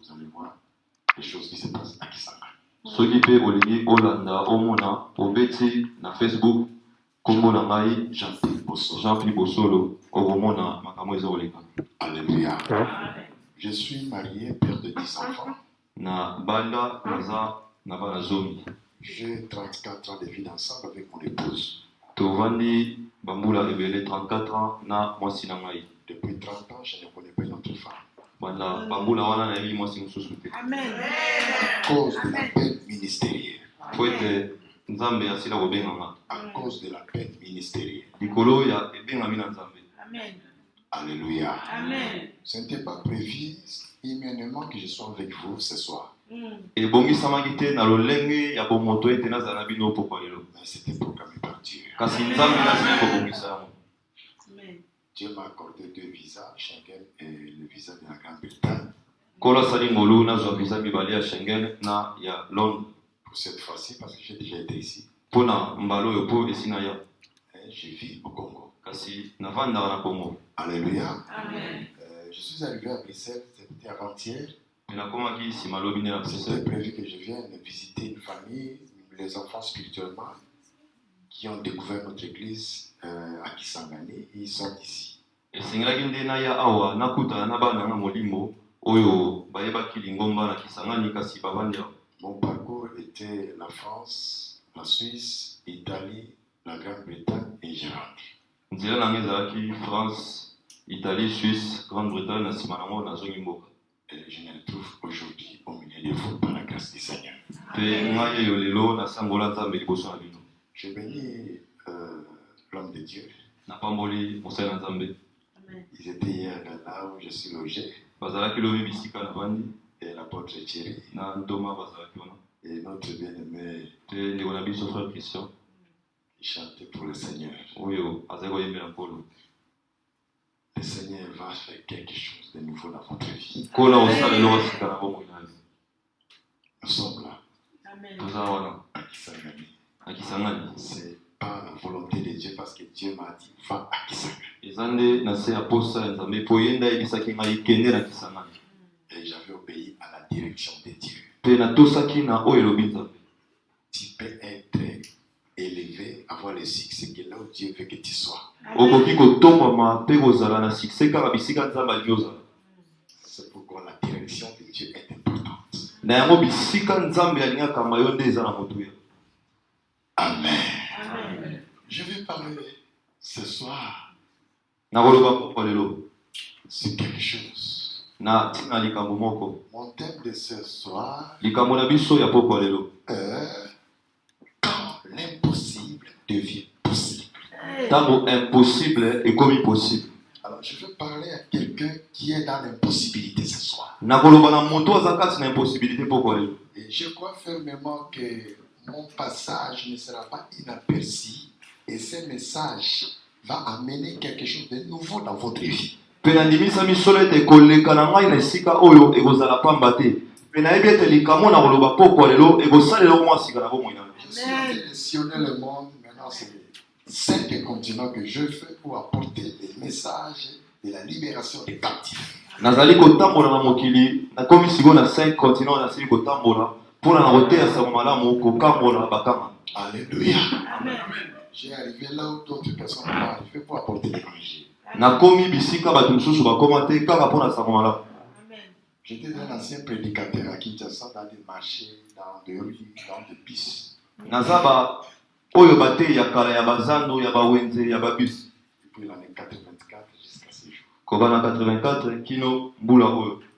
vous allez voir les choses qui se passent à Kisanga. Soki pe olingi olanda omona obeti na Facebook kombo na ngai Jean-Philippe Bosolo okomona makambo eza koleka. Alléluia. Je suis marié, père de 10 enfants. Na banda naza na bana zomi. J'ai 34 ans de vie d'ensemble avec mon épouse. Tovandi bambula ebele 34 ans na mwasi na ngai. Depuis 30 ans, je ne connais pas une autre femme. Banda bambula wana na yebi mwasi mosusu te. Amen. À cause de la peine ministérielle. Po ete nzambe asila kobenganga. À cause de la peine ministérielle. Likolo ya ebengami na nzambe. Amen. Alléluia. Amen. Ce n'était pas prévu immédiatement que je sois avec vous ce soir. Ebongisamaki te na lolenge ya bomoto ete nazala na bino pokwa lelo. Mais c'était programmé par Dieu. Kasi nzambe nasili kobongisa yango. Dieu m'a accordé 2 visas, Schengen et le visa de la Grande-Bretagne. Kola sali ngolu nazwa visa mibale ya Schengen na ya Londres. Pour cette fois-ci, parce que j'ai déjà été ici. Pona mbalo yo po esina ya. Je vis au Congo. Kasi navanda na Congo. Alléluia. Amen. Je suis arrivé à Bruxelles, c'était avant-hier. C'était prévu que je vienne visiter une famille, les enfants spirituellement, qui ont découvert notre église à Kisangani. Ils sont ici. Mon parcours était la France, la Suisse, l'Italie, la Grande-Bretagne et Gironde. France, Italie, Suisse, Grande-Bretagne, et je me retrouve aujourd'hui au milieu de vous par la grâce du Seigneur. Je bénis l'homme de Dieu. Ils étaient hier là où je suis logé. Et l'apôtre Thierry. Et notre bien-aimé qui chantait pour le Seigneur. Le Seigneur va faire quelque chose de nouveau dans votre vie. Nous sommes là. Amen. À Kisangani. C'est pas la volonté de Dieu parce que Dieu m'a dit va à Kisangani. Et j'avais obéi à la direction de Dieu. Tu peux être élevé, avoir le succès que là où Dieu veut que tu sois. C'est pourquoi la direction de Dieu est importante. Amen. Amen. Je vais parler ce soir sur quelque chose. Mon thème de ce soir est quand l'impossible devient possible. Impossible est comme possible. Alors je veux parler à quelqu'un qui est dans l'impossibilité ce soir. Et je crois fermement que mon passage ne sera pas inaperçu et ce message va amener quelque chose de nouveau dans votre vie. Je suis sélectionné le monde, maintenant c'est 5 continents que je fais pour apporter des messages de la libération des captifs. Alléluia. Amen. J'ai arrivé là où d'autres personnes sont arrivées pour apporter l'évangile. J'étais un ancien prédicateur à Kinshasa dans des marchés, dans des rues, dans des bus. Depuis l'année 84 jusqu'à ce jour.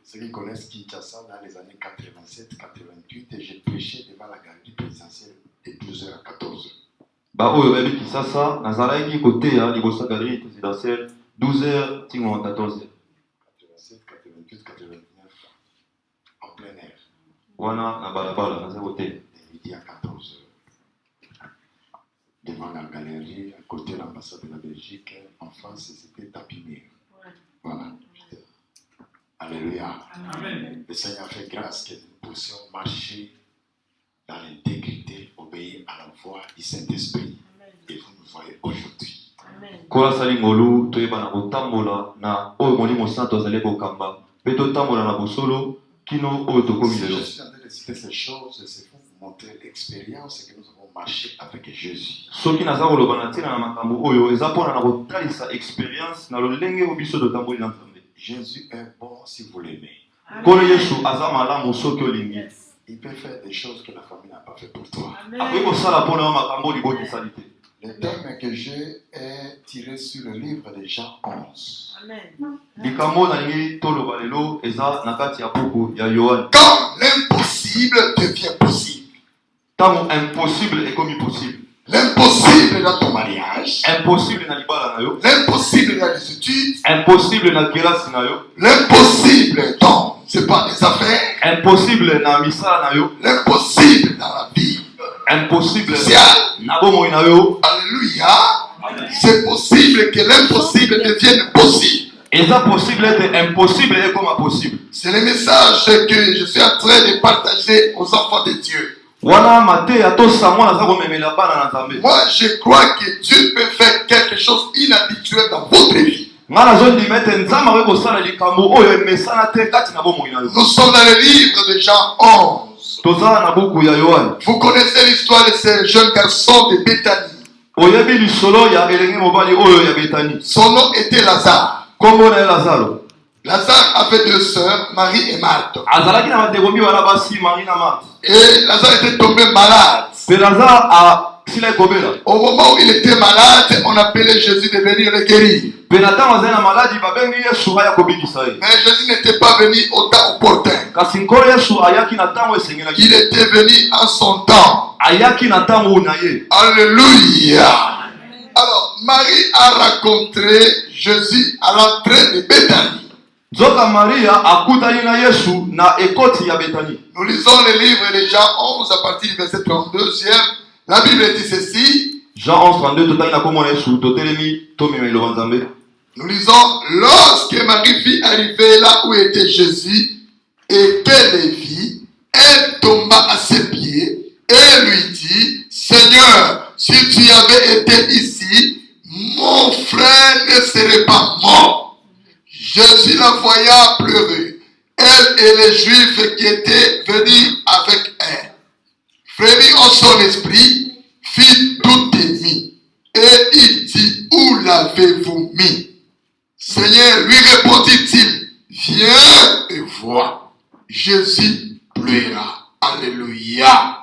Ceux qui connaissent Kinshasa dans les années 87-88, j'ai prêché devant la galerie présidentielle de 12h à 14h. 12h, 14h. 87, 88, 89, en plein air. De midi à 14h. Devant la galerie, à côté de l'ambassade de la Belgique, en France, c'était Tapimir. Voilà. Alléluia. Amen. Le Seigneur fait grâce que nous puissions marcher dans l'intégrité, obéir à la voix du Saint-Esprit. Et vous nous voyez aujourd'hui. kino oyo tokomi Si lelo. je suis en train de citer ces choses, c'est pour vous montrer l'expérience que nous avons marché avec Jésus. Soki naza koloba na ntina na makambo oyo eza mpona na kotalisa expérience na lolenge oyo biso totamboli na Nzambe. Jésus est bon si vous l'aimez. Nkolo Yesu aza malamu soki olingi. Il peut faire des choses que la famille n'a pas fait pour toi. Akoki kosala mpona yo makambo oyo libotisali te. Le thème que j'ai est tiré sur le livre de Jean 11. Likambo nalingi toloba lelo eza na kati ya buku ya Yohane. Quand l'impossible devient possible. Ntango impossible ekomi possible. L'impossible dans ton mariage. Impossible na libala na yo. L'impossible dans les études. Impossible na kelasi na yo. L'impossible dans, c'est pas les affaires. Impossible na misala na yo. L'impossible dans la vie. Impossible Sociale. na bomoi na yo. Alléluia. C'est possible que l'impossible devienne possible. Eza possible ete impossible ekoma possible. C'est le message que je suis en train de partager aux enfants de Dieu. Wana mateya tosango naza komemela bana na Nzambe. Moi, je crois que Dieu peut faire quelque chose d'inhabituel dans votre vie. Nga nazondima ete Nzambe akoki kosala likambo oyo emesana te kati na bomoi na yo. Nous sommes dans le livre de Jean 11. Tozala na buku ya Yohane. Vous connaissez l'histoire de ce jeune garçon de Béthanie. Oyebi lisolo ya elenge mobali oyo ya Betani. Son nom était Lazare. Kombo na ye Lazaro. Lazare avait deux sœurs, Marie et Marthe. Azalaki na bandeko mibale wana basi Marie na Marthe. Et Lazare était tombé malade. Pe Lazare asila ekobela. Au moment où il était malade, on appelait Jésus de venir le guérir. Pe na ntango azali na maladi babengi Yesu aya kobikisa ye. Mais Jésus n'était pas venu au temps opportun. Kasi nkolo Yesu ayaki na ntango esengelaki. Il était venu en son temps. Ayaki na ntango na ye. Alléluia. Alors, Marie a rencontré Jésus à l'entrée de Béthanie. Nzoka Maria akutani na Yesu na ekoti ya Betani. Nous lisons le livre de Jean 11 à partir du verset 32e. La Bible dit ceci. Jean 11, 32, totali na komona Yesu, totelemi tomema iloba Nzambe. Nous lisons, lorsque Marie fut arrivée là où était Jésus et qu'elle le vit, elle tomba à ses pieds et lui dit, Seigneur, si tu avais été ici, mon frère ne serait pas mort. Jésus la voya pleurer, elle et les Juifs qui étaient venus avec elle. Frémit en son esprit, fit tout émis, et il dit, où l'avez-vous mis? Seigneur, lui répondit-il, viens et vois. Jésus pleura. Alléluia.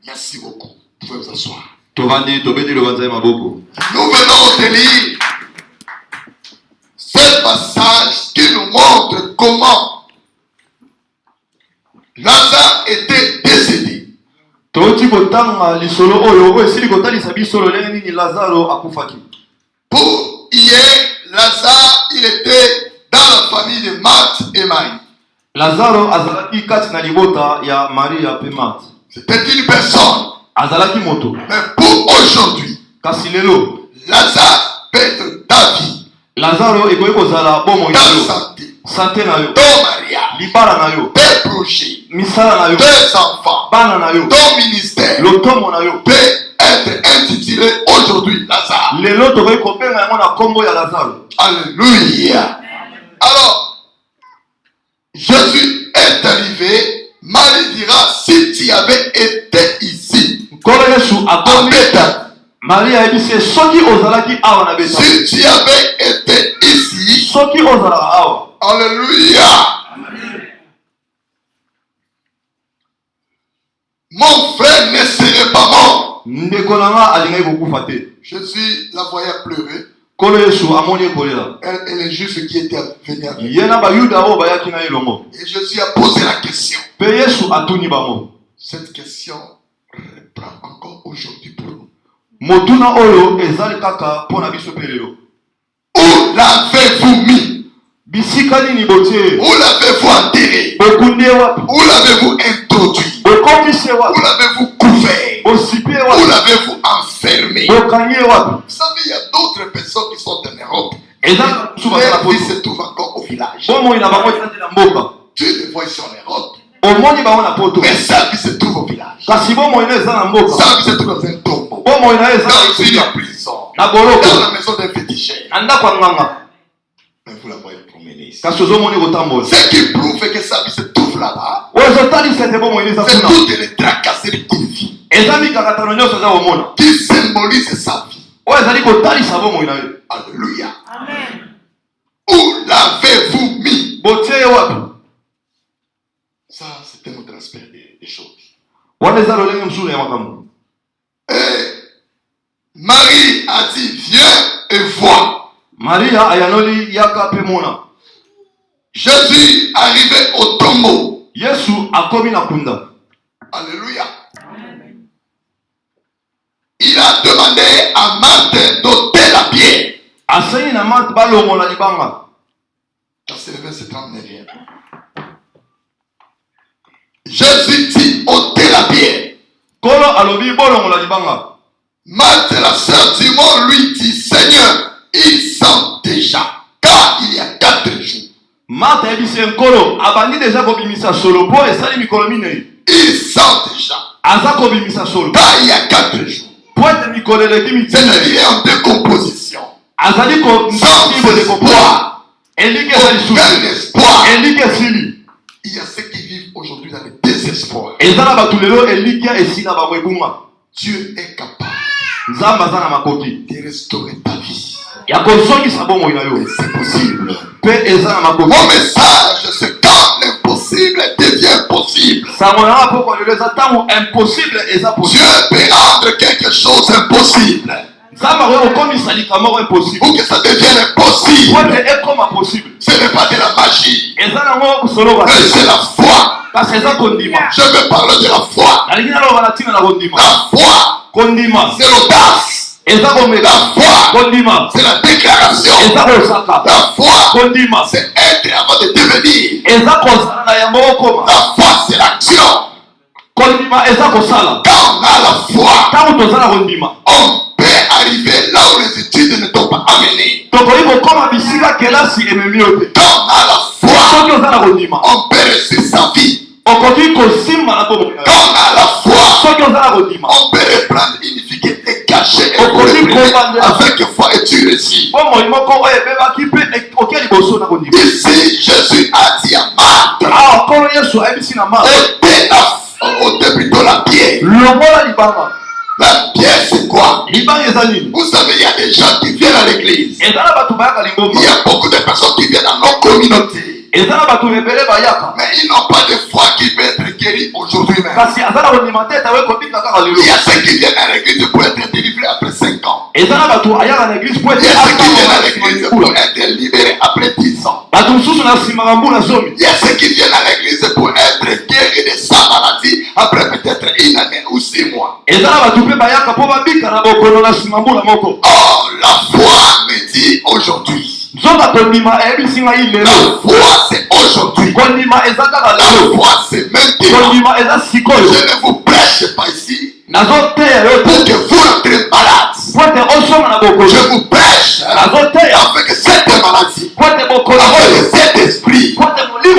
Merci beaucoup. Vous pouvez vous asseoir. Nous venons de lire ce passage qui nous montre comment Lazare était décédé. Pour hier, Lazare, il était dans la famille de Marthe et Marie. Lazaro azalaki kati na libota ya Maria pe Marthe. C'était une personne. Azalaki moto. Mais pour aujourd'hui, kasi lelo Lazare peut être ta vie. Lazaro ekoki kozala bomoi na yo. Santé na yo. Ton mariage. Libala na yo. Tes projets. Misala na yo. Tes enfants. Bana na yo. Ton ministère. Lotomo na yo. Peut être intitulé aujourd'hui Lazare. Lelo tokoki kobenga yango na kombo ya Lazaro. Alléluia. Alors, Jésus est arrivé. Marie dira, si tu avais été ici, Marie a dit, c'est ce qui ozalaki awa na Betani. Si tu avais été ici, ce qui ozalaka awa. Alléluia. Mon frère ne serait pas mort. Jésus la voyait pleurer. Elle est juste qui était venue avec. Et Jésus a posé la question. Cette question reprend encore aujourd'hui pour nous. Où l'avez-vous mis? Où l'avez-vous enterré? Où l'avez-vous introduit? Où l'avez-vous couvert? Où l'avez-vous enfermé? Vous savez, il y a d'autres personnes qui sont en Europe. Leur vie se trouve encore au village. Tu les vois ici en Europe. Mais sa vie se trouve au village. Sa vie se trouve dans un tombeau. Dans une prison. Dans la maison d'un féticheur. Mais vous la voyez promener ici. Ce qui prouve que sa vie se trouve trouve là-bas, c'est toutes les tracasseries qu'il vit, qui symbolisent sa vie. Alléluia. Amen. Où l'avez-vous mis? Ça, c'est un autre aspect des choses. Et Marie a dit, viens et vois. Jésus arrivé au tombeau. Alléluia. Il a demandé à Marthe d'ôter la pierre. C'est le verset 39. Jésus dit, ôtez la pierre. Marthe, la sœur Simon, lui dit, Seigneur, ils sont déjà, car il y a 4 jours. Ils sont déjà, car il y a 4 jours. C'est-à-dire il est en décomposition. Sans espoir. Aucun espoir. Il y a ceux qui vivent aujourd'hui dans le désespoir. Dieu est capable de restaurer ta vie. Et c'est possible. Mon message, c'est quand l'impossible devient possible. Dieu peut rendre quelque chose impossible. Pour que ça devienne impossible. Ce n'est pas de la magie, mais c'est la foi. Je veux parler de la foi. La foi, c'est l'audace. La foi, c'est la déclaration. La foi, c'est être avant de devenir. La foi, c'est l'action. Quand on a la foi, on peut arriver là où les études ne t'ont pas amené. Quand on a la foi, on peut rester sa vie. Quand on a la foi, on peut reprendre une vie qui était cachée avec foi et tu réussis. Ici, Jésus a dit à Marthe, ôtez plutôt la pierre. La pierre, c'est quoi? Vous savez, il y a des gens qui viennent à l'église. Il y a beaucoup de personnes qui viennent dans nos communautés. Mais ils n'ont pas de foi qui peut être guéri aujourd'hui même. Il y a ceux qui viennent à l'église pour être délivrés après 5 ans. Il y a ceux qui viennent à l'église pour être libérés après 10 ans. Il y a ceux qui viennent à l'église pour être guéris de sa maladie après peut-être 1 année ou 6 mois. Oh, la foi me dit aujourd'hui. La foi, c'est aujourd'hui. La foi, c'est maintenant. Je ne vous prêche pas ici pour que vous rentrez malade. Je vous prêche avec cette maladie, avec cet esprit qui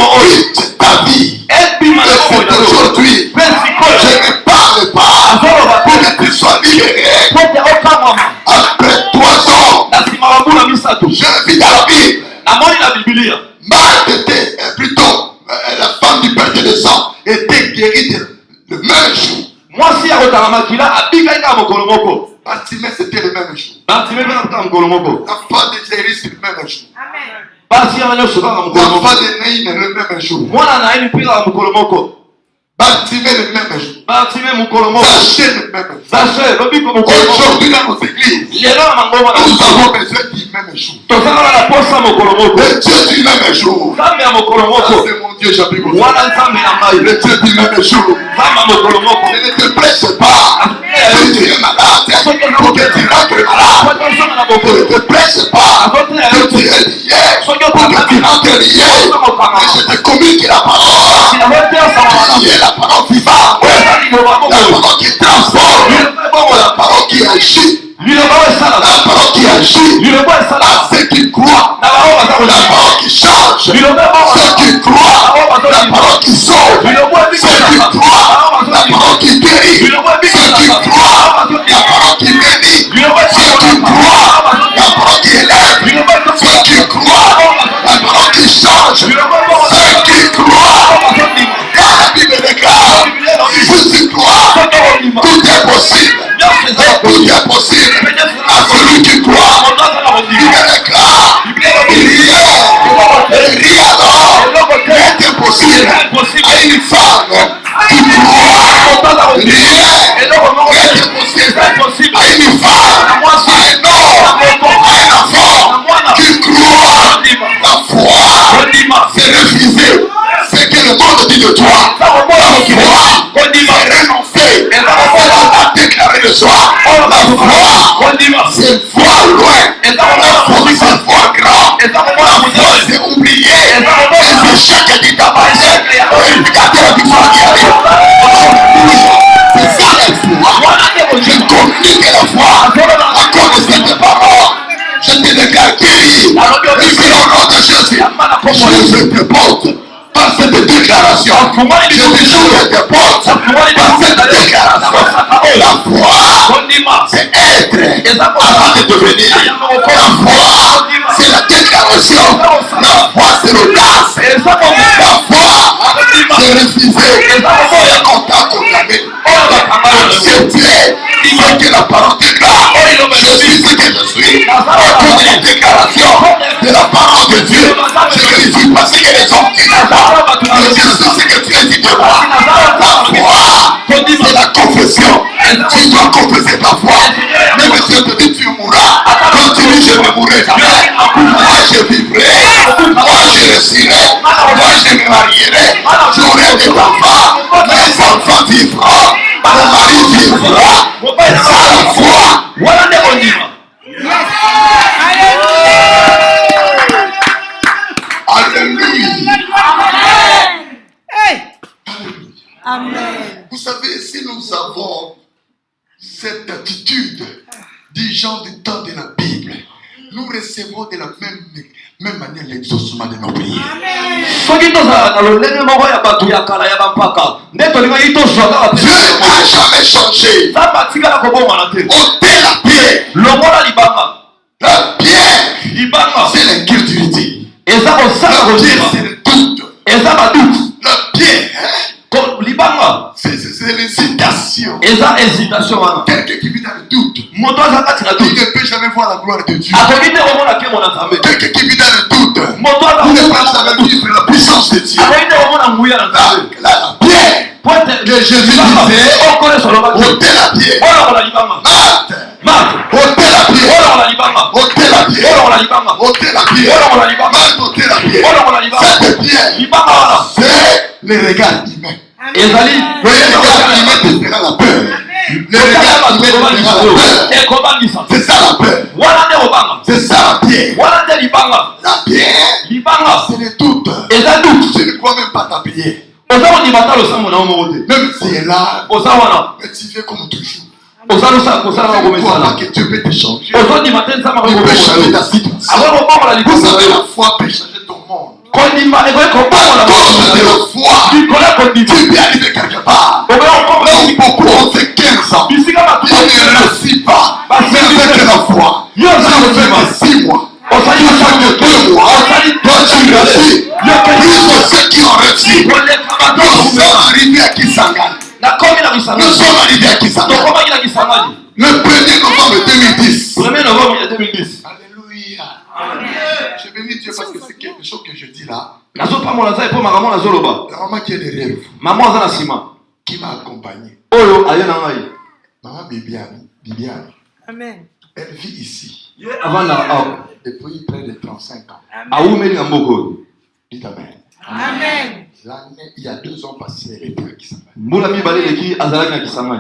ta vie. C'est aujourd'hui. Je ne parle pas pour que tu sois libéré. Après 3 ans, je vis dans la Bible. Marthe était plutôt la femme du père de sang était guérie le même jour. Bartimée, c'était le même jour. La femme de Jairus, le même jour. La femme de Naïm, le même jour. Bartimée, le même jour. Zachée, le même jour. Aujourd'hui dans nos églises, nous avons besoin du même jour. Le Dieu du même jour. Ça, c'est mon Dieu, j'appuie mon Dieu. Le Dieu du même jour. Ne te presse pas. Si tu es malade, pour que tu rentres malade. Ne te presse pas. Si tu es lié, pour que tu rentres lié. Mais je te communique la parole. Qui est la parole vivante. La parole qui transforme. La parole qui agit. La parole qui agit à ceux qui croient. La parole qui change ceux qui croient. La parole qui sauve ceux qui croient. La parole qui guérit ceux qui croient. La parole qui bénit ceux qui croient. La parole qui élève ceux qui croient. La parole qui change ceux qui croient. à une femme qui croit, rien n'est possible à une femme, à un homme, à un enfant qui croit. La foi, c'est refuser ce que le monde dit de toi. La foi, c'est renoncer à déclarer de soi. La foi, c'est voir loin. La foi, c'est voir grand. La foi, c'est oublier les échecs qui t'ont passé pour regarder la victoire qui arrive. C'est ça la foi. Je communique la foi à cause de cette parole. Je te déclare guéri. Merci au nom de Jésus. Je te porte par cette déclaration. Je te porte par cette déclaration. La foi, c'est être avant de devenir. La foi, c'est la déclaration. La foi, c'est l'audace. La foi, c'est refuser. C'est condamner. Accepter ce que la parole déclare. Je suis ce que je suis. À cause de la déclaration de la parole de Dieu. Je ne suis pas ce que les hommes disent de moi. Je suis ce que tu as dit de moi. La foi, c'est la confession. Tu dois confesser ta foi. Même si on te dit tu mourras, continue, je ne mourrai jamais. Moi je vivrai. Moi je resterai. Moi je me marierai. J'aurai des enfants. Mes enfants vivront. Mon mari vivra. C'est ça la foi. Alléluia. Amen. Vous savez, si nous avons cette attitude des gens du temps de la Bible, nous recevons de la même manière l'exaucement de nos prières. Dieu n'a jamais changé. Ôtez la pierre. La pierre, c'est l'incrédulité. La pierre, c'est le doute. La pierre, c'est l'hésitation. Quelqu'un qui vit dans le doute, il ne peut jamais voir la gloire de Dieu. Quelqu'un qui vit dans le doute, il ne peut jamais vivre la puissance de Dieu. La pierre que Jésus disait, ôtez la pierre. Ôtez la pierre. Ôtez la pierre. Ôtez la pierre. Cette pierre, c'est le regard humain. Le regard humain te fera la peur. Le regard humain te fera la peur. C'est ça la peur. C'est ça la pierre. La pierre, c'est le doute. Tu ne crois même pas ta prière. Même si elle est là, mais tu fais comme toujours. Tu ne crois pas que Dieu peut te changer. Il peut changer ta situation. Vous savez, la foi peut changer ton monde. À cause de la foi, tu peux arriver quelque part. Là où beaucoup ont fait 15 ans, ils ne réussissent pas. Mais avec la foi, tu fais 6 mois. Tu fais 2 mois. Toi, tu réussis. Plus de ceux qui ont réussi. Nous sommes arrivés à Kisangani. Nous sommes arrivés à Kisangani. Le 1er novembre 2010. Alléluia. Je bénis Dieu parce que c'est quelque chose que je dis là. La maman qui est derrière vous, qui m'a accompagné. Maman Bibiane. Amen. Elle vit ici. Depuis près de 35 ans. Amen. Dites Amen. Amen. L'année, il y a 2 ans passés, elle était à Kisangani.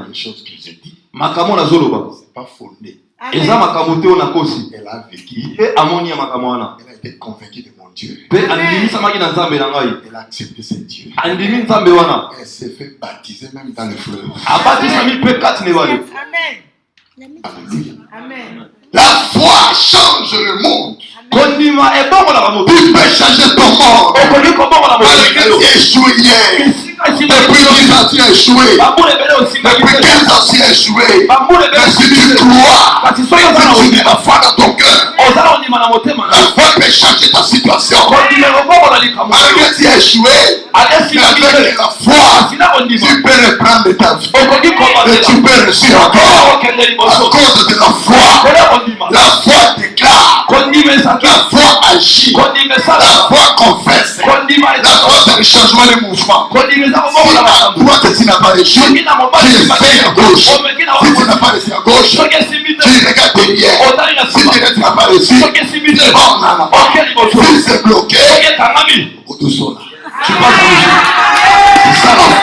Une chose que je dis, c'est pas fondé. Elle a vécu. Elle a été convaincue de mon Dieu. Elle a accepté ce Dieu. Elle s'est fait baptiser même dans le fleuve. Amen. Amen. La foi change le monde. Tu peux changer ton monde. Malgré que tu as échoué hier. Depuis 10 ans tu as échoué. Depuis 15 ans tu as échoué. Mais si tu crois, si tu mets la foi dans ton cœur, la foi peut changer ta situation. Malgré que tu as échoué, mais avec la foi, tu peux reprendre ta vie. Et tu peux réussir encore. À cause de la foi, la foi déclare. La foi agit. La foi confesse. La foi le changement de mouvement. Si à droite tu n'as pas réussi, tu essaies à gauche. Si tu n'as pas réussi à gauche, tu regardes derrière. Si tu n'as pas réussi, tu vas en avant. Si c'est bloqué, tu passes c'est ça la foi.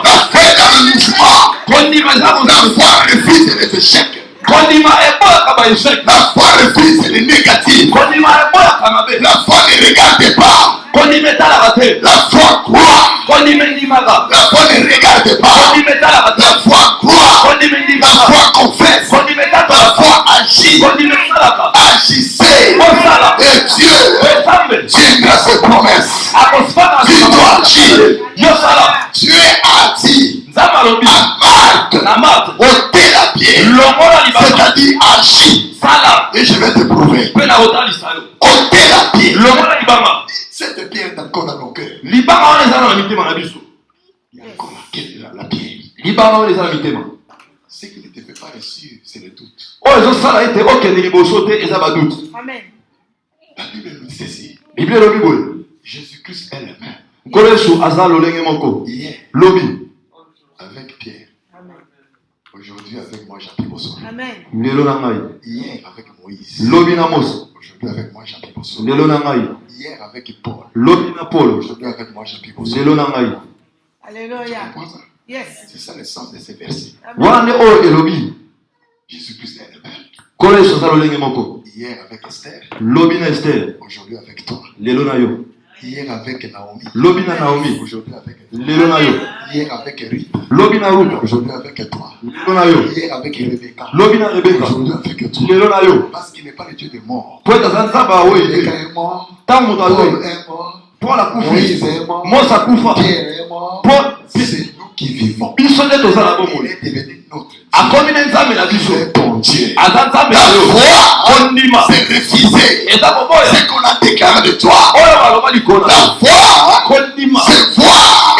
La foi est dans le mouvement. La foi refuse les échecs. La foi refuse les négatifs. La foi ne regarde pas. La foi croit. La foi ne regarde pas. La foi croit. La foi confesse. La foi agit. Agissez. Et Dieu tiendra ses promesses. Tu dois agir. Dieu a dit à Marthe, ôtez la pierre. C'est-à-dire agis. Et je vais te prouver. Ôtez la pierre. Cette pierre est encore dans nos cœurs. Il y a encore la pierre. Ce qui ne te fait pas réussir, c'est le doute. Amen. La Bible nous dit ceci. Jésus-Christ est le même. Hier, avec Pierre. Amen. Aujourd'hui, avec moi, Jean-Pierre Bosso. Amen. Hier, avec Moïse. Aujourd'hui, avec moi, Jean-Pierre Bosso. Hier, avec Paul. Aujourd'hui, avec moi, Jean-Pierre Bosso. Alléluia. Yes. C'est ça le sens de ces versets. Jésus-Christ est le même. Hier avec Esther. Aujourd'hui avec toi. Hier avec Naomi. Aujourd'hui avec toi. Hier avec Ruth. Aujourd'hui avec toi. Hier avec Rebecca. Aujourd'hui avec toi. Parce qu'il n'est pas le Dieu des morts. Rebecca est mort. Paul est mort. Moïse est mort. Pierre est mort. C'est nous qui vivons. Il est devenu notre Dieu. C'est ton Dieu. La foi, c'est refuser ce qu'on a déclaré de toi. La foi, c'est voir.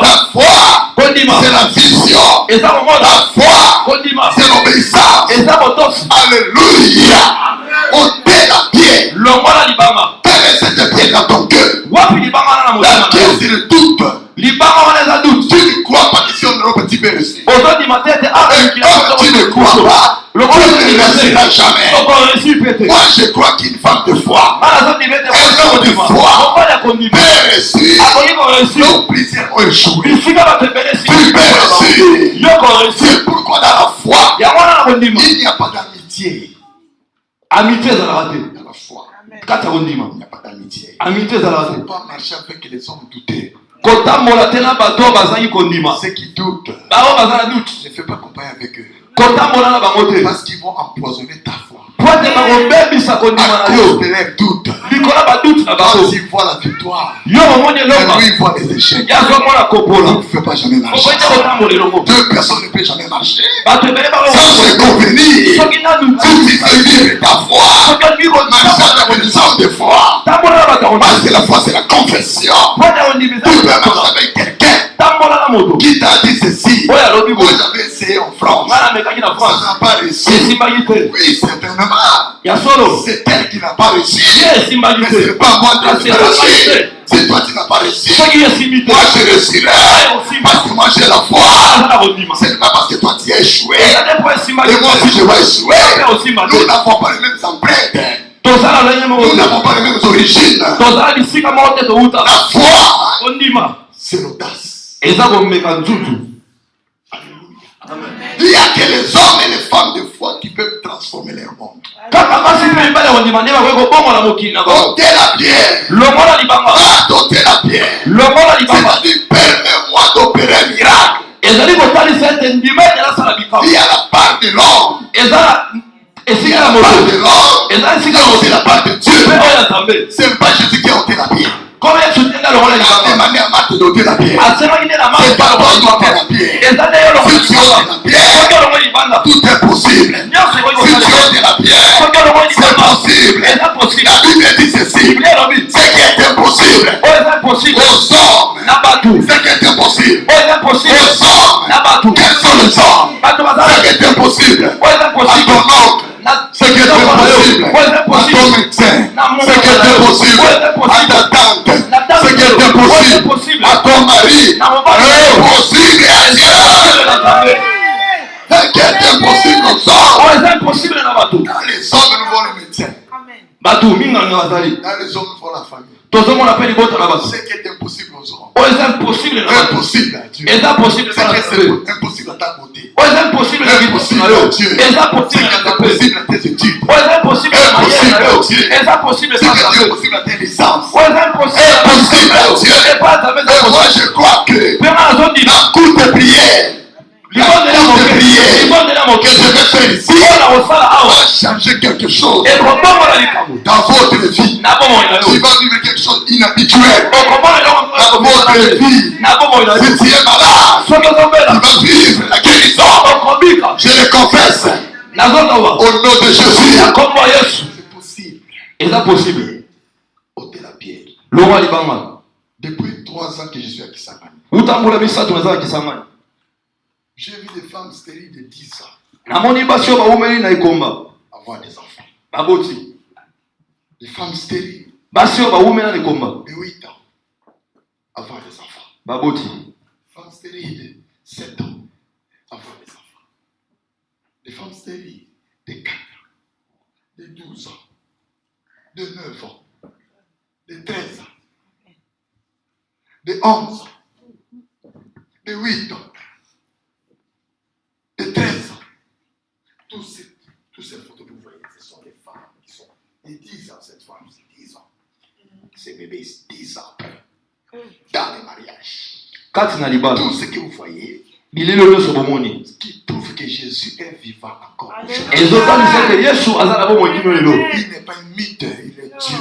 La foi, c'est la vision. La foi, c'est l'obéissance. Alléluia. Ôtez la pierre. Quelle est cette pierre dans ton cœur? La pierre, c'est le doute. Tu ne crois pas qu'ici on aura un petit peu reçu. Et comme tu ne crois pas, tu ne réussiras jamais. Moi je crois qu'une femme de foi, un homme de foi peut réussir. Donc plusieurs ont échoué. Tu peux réussir. C'est pourquoi dans la foi, il n'y a pas d'amitié. Amitié dans la foi. Il n'y a pas d'amitié. Amitié dans la Il ne faut pas marcher avec les hommes doutés. Ceux qui doutent, ne fais pas compagnie avec eux. Parce qu'ils vont empoisonner ta foi. À cause de leurs doutes. Quand ils voient la victoire, lui ils voient les échecs. On ne fait pas jamais marcher. Deux personnes ne peuvent jamais marcher. Sans se convenir. Si tu veux vivre ta foi, marche avec les hommes de foi. Parce que la foi c'est la confession. Tu peux marcher avec quelqu'un qui t'a dit ceci. Moi j'avais essayé en France. Ça n'a pas réussi. Oui, certainement. C'est elle qui n'a pas réussi. Mais ce n'est pas moi qui n'ai pas réussi. C'est toi qui n'as pas réussi. Moi je réussirai. Parce que moi j'ai la foi. Ce n'est pas parce que toi tu as échoué. Et moi aussi je vais échouer. Nous n'avons pas les mêmes empreintes. Nous n'avons pas les mêmes origines. La foi, c'est l'audace. Il n'y a que les hommes et les femmes de foi qui peuvent transformer leur monde. Ôtez la pierre. Ôtez la pierre. C'est-à-dire, permets-moi d'opérer un miracle. Il y a la part de l'homme. Il y a la part de l'homme. Il y a aussi la part de Dieu. C'est pas Jésus qui a ôté la pierre. Il a demandé à Marthe d'ôter la pierre. C'est pas toi qui ôter la pierre. Si tu ôtes la pierre, tout est possible. Si tu ôtes la pierre, c'est possible. La Bible dit ceci. Ce qui est impossible aux hommes, ce qui est impossible aux hommes, quels sont les hommes? Ce qui est impossible à ton oncle, ce qui est impossible à ton médecin, ce qui est impossible à ta tante, ce qui est impossible impossible à ton mari est possible à Dieu. Ce qui est impossible aux hommes, dans les hommes nous voyons le médecin. Dans les hommes nous voyons la famille. Ce qui est impossible aux hommes, impossible à Dieu. Ce qui est impossible à ta beauté, impossible à Dieu. Ce qui est impossible à tes études, impossible à Dieu. Ce qui est impossible à tes licences, impossible à Dieu. Et moi je crois que la cour de prière, que je vais faire ici va changer quelque chose dans votre vie. Tu vas vivre quelque chose d'inhabituel dans votre vie. Si tu es malade, tu vas vivre la guérison. Je le confesse au nom de Jésus. C'est possible. Ôtez la pierre. Depuis 3 ans que je suis à Kisangani, j'ai vu des femmes stériles de 10 ans avoir des enfants. Des femmes stériles de 8 ans avoir des enfants. Femmes stériles de 7 ans avoir des enfants. Des femmes stériles de 4 ans, de 12 ans, de 9 ans, de 13 ans, de 11 ans, de 8 ans, de 13 ans. Tous ces photos que vous voyez, ce sont des femmes qui sont de 10 ans. Cette femme, c'est 10 ans. Ces bébés, c'est 10 ans après. Dans les mariages. Tout ce que vous voyez, qui prouve que Jésus est vivant encore. Il n'est pas un mythe, il est Dieu.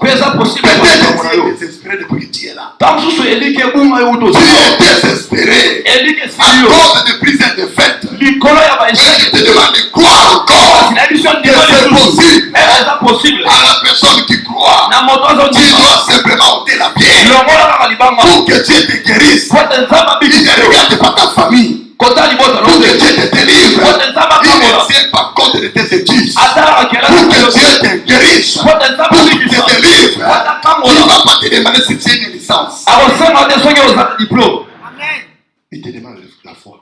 Peut-être désespéré depuis que tu es là. Tu es désespéré à cause de prises et de fêtes. Mais je te demande de croire encore que c'est possible. À la personne qui croit, tu dois simplement ôter la pierre pour que Dieu te guérisse. Il ne regarde pas ta famille. Pour que Dieu te délivre, il ne tient pas compte de tes études. Pour que Dieu te guérisse, pour qu'il te délivre, il ne va pas te demander si tu as une licence. Il te demande la foi.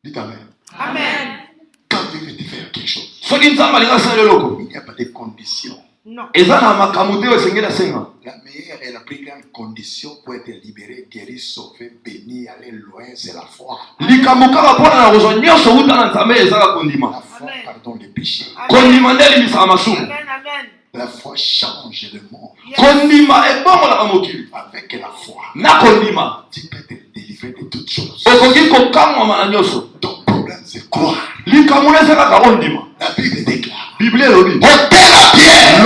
Dites Amen. Quand Dieu veut te faire quelque chose, il n'y a pas de conditions. Non. La meilleure et la plus grande condition pour être libéré, guéri, sauvé, béni, aller loin, c'est la foi. La foi pardonne les péchés. La foi change le monde. Avec la foi, tu peux te délivrer de toutes choses. Ton problème c'est quoi? La Bible déclare. Ôtez la pierre.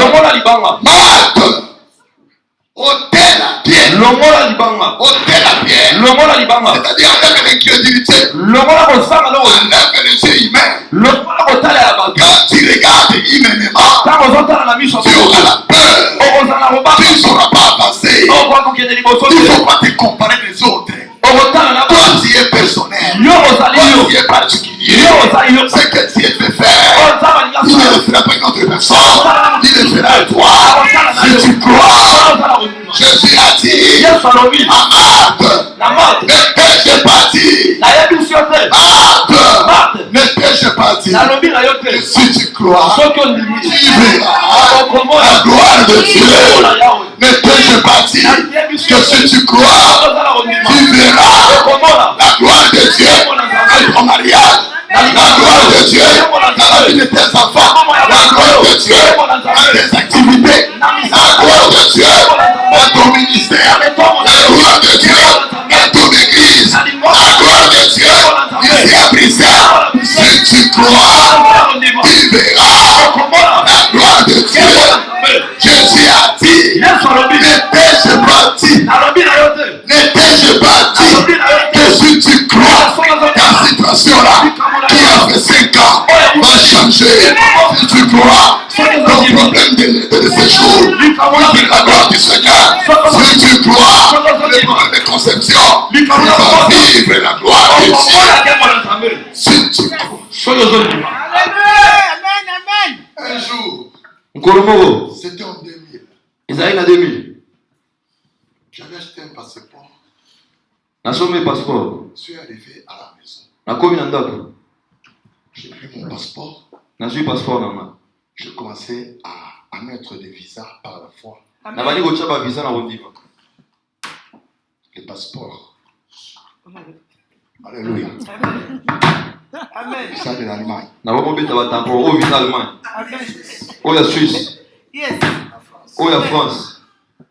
Marthe. Ôtez la pierre. Ôtez la pierre. C'est-à-dire enlève l'incrédulité. Enlève les yeux humains. Quand tu regardes humainement, tu auras la peur. Tu ne sauras pas avancer. Il ne faut pas te comparer les autres. Toi, tu es personnel. Toi, tu es particulier. Ce que Dieu veut faire, il ne le fera pas une autre personne. Il le fera à toi. Si tu crois, Jésus a dit à Marthe, ne pêche pas dit. Marthe, ne pêche pas dit. Et si tu crois, tu verras la gloire de Dieu. Ne pêche pas dit. Que si tu crois, tu verras la gloire de Dieu dans ton mariage. La gloire de Dieu dans la vie de tes enfants. La gloire de Dieu dans tes activités. La gloire de Dieu dans ton ministère. La gloire de Dieu dans ton église. La gloire de Dieu ici à Bruxelles. Si tu crois, tu verras la gloire de Dieu. Jésus a dit, ne t'ai-je pas dit, ne t'ai-je pas dit que si tu crois, ta situation-là qui a fait 5 ans va changer. Si tu crois, ton problème de séjour, la gloire du Seigneur. Si tu crois, le problème de conception, tu vas vivre la gloire de Dieu. Si tu crois. Amen. Un jour, c'était en 2000. Isaïe na 2000. J'avais acheté un passeport. Na somme passeport. Je suis arrivé à la maison. Na komi na ndako. J'ai pris mon passeport. Na suis passeport na ma. Je commençais à mettre des visas par la fois. Na bani ko tshaba visa na rondiva. Les passeports. Alléluia. Amen. Ça de l'Allemagne. Na ba beta ba tampon o visa Allemagne. Amen. O ya Suisse. Yes. O ya France.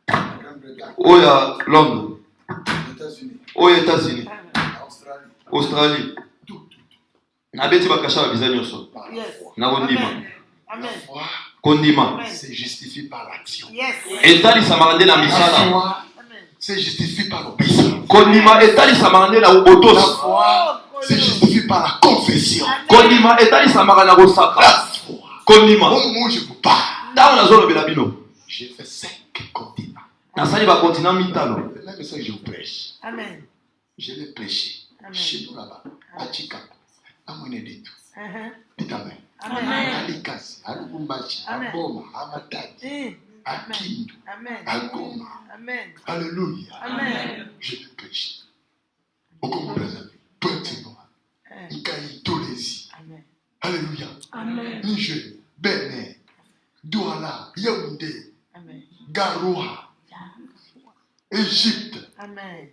La Grande-Bretagne. O ya Londres. Les États-Unis. O ya États-Unis. Australie. Australie. Tout. Na beti ba kasha visa nyonso. Par la Yes. foi. Na rondiva. Amen. La Amen. foi Kondima. se justifie par l'action. Yes. Etali samarande na La misala. foi Amen. se justifie par l'obéissance. Kondima etali samarande na La ubotos. foi se justifie par la confession. Kondima etali samarande na La kosaka. foi. Kondima. Au moment où je vous parle, Ntango nazolobela bino. j'ai fait 5 continents. Nasali ba continent mitano. C'est même ça que je vous prêche. Amen. Je l'ai prêché. Amen. Chez nous là-bas, à Chicago, à Monédito. Uh-huh. Dites Amen. Amen. À Likasi, à Lubumbashi, à Amen. Boma, à Matadi, Eh. à Kindu, Amen. à Goma. Amen. Alléluia. Amen. Je l'ai prêché. Au Congo Brazzaville, Pointe-Noire, Nkaï, Tolesi. Amen. Alléluia. Amen. Niger, Bénin, Douala, Yaoundé, Amen. Garoua, Égypte. Amen.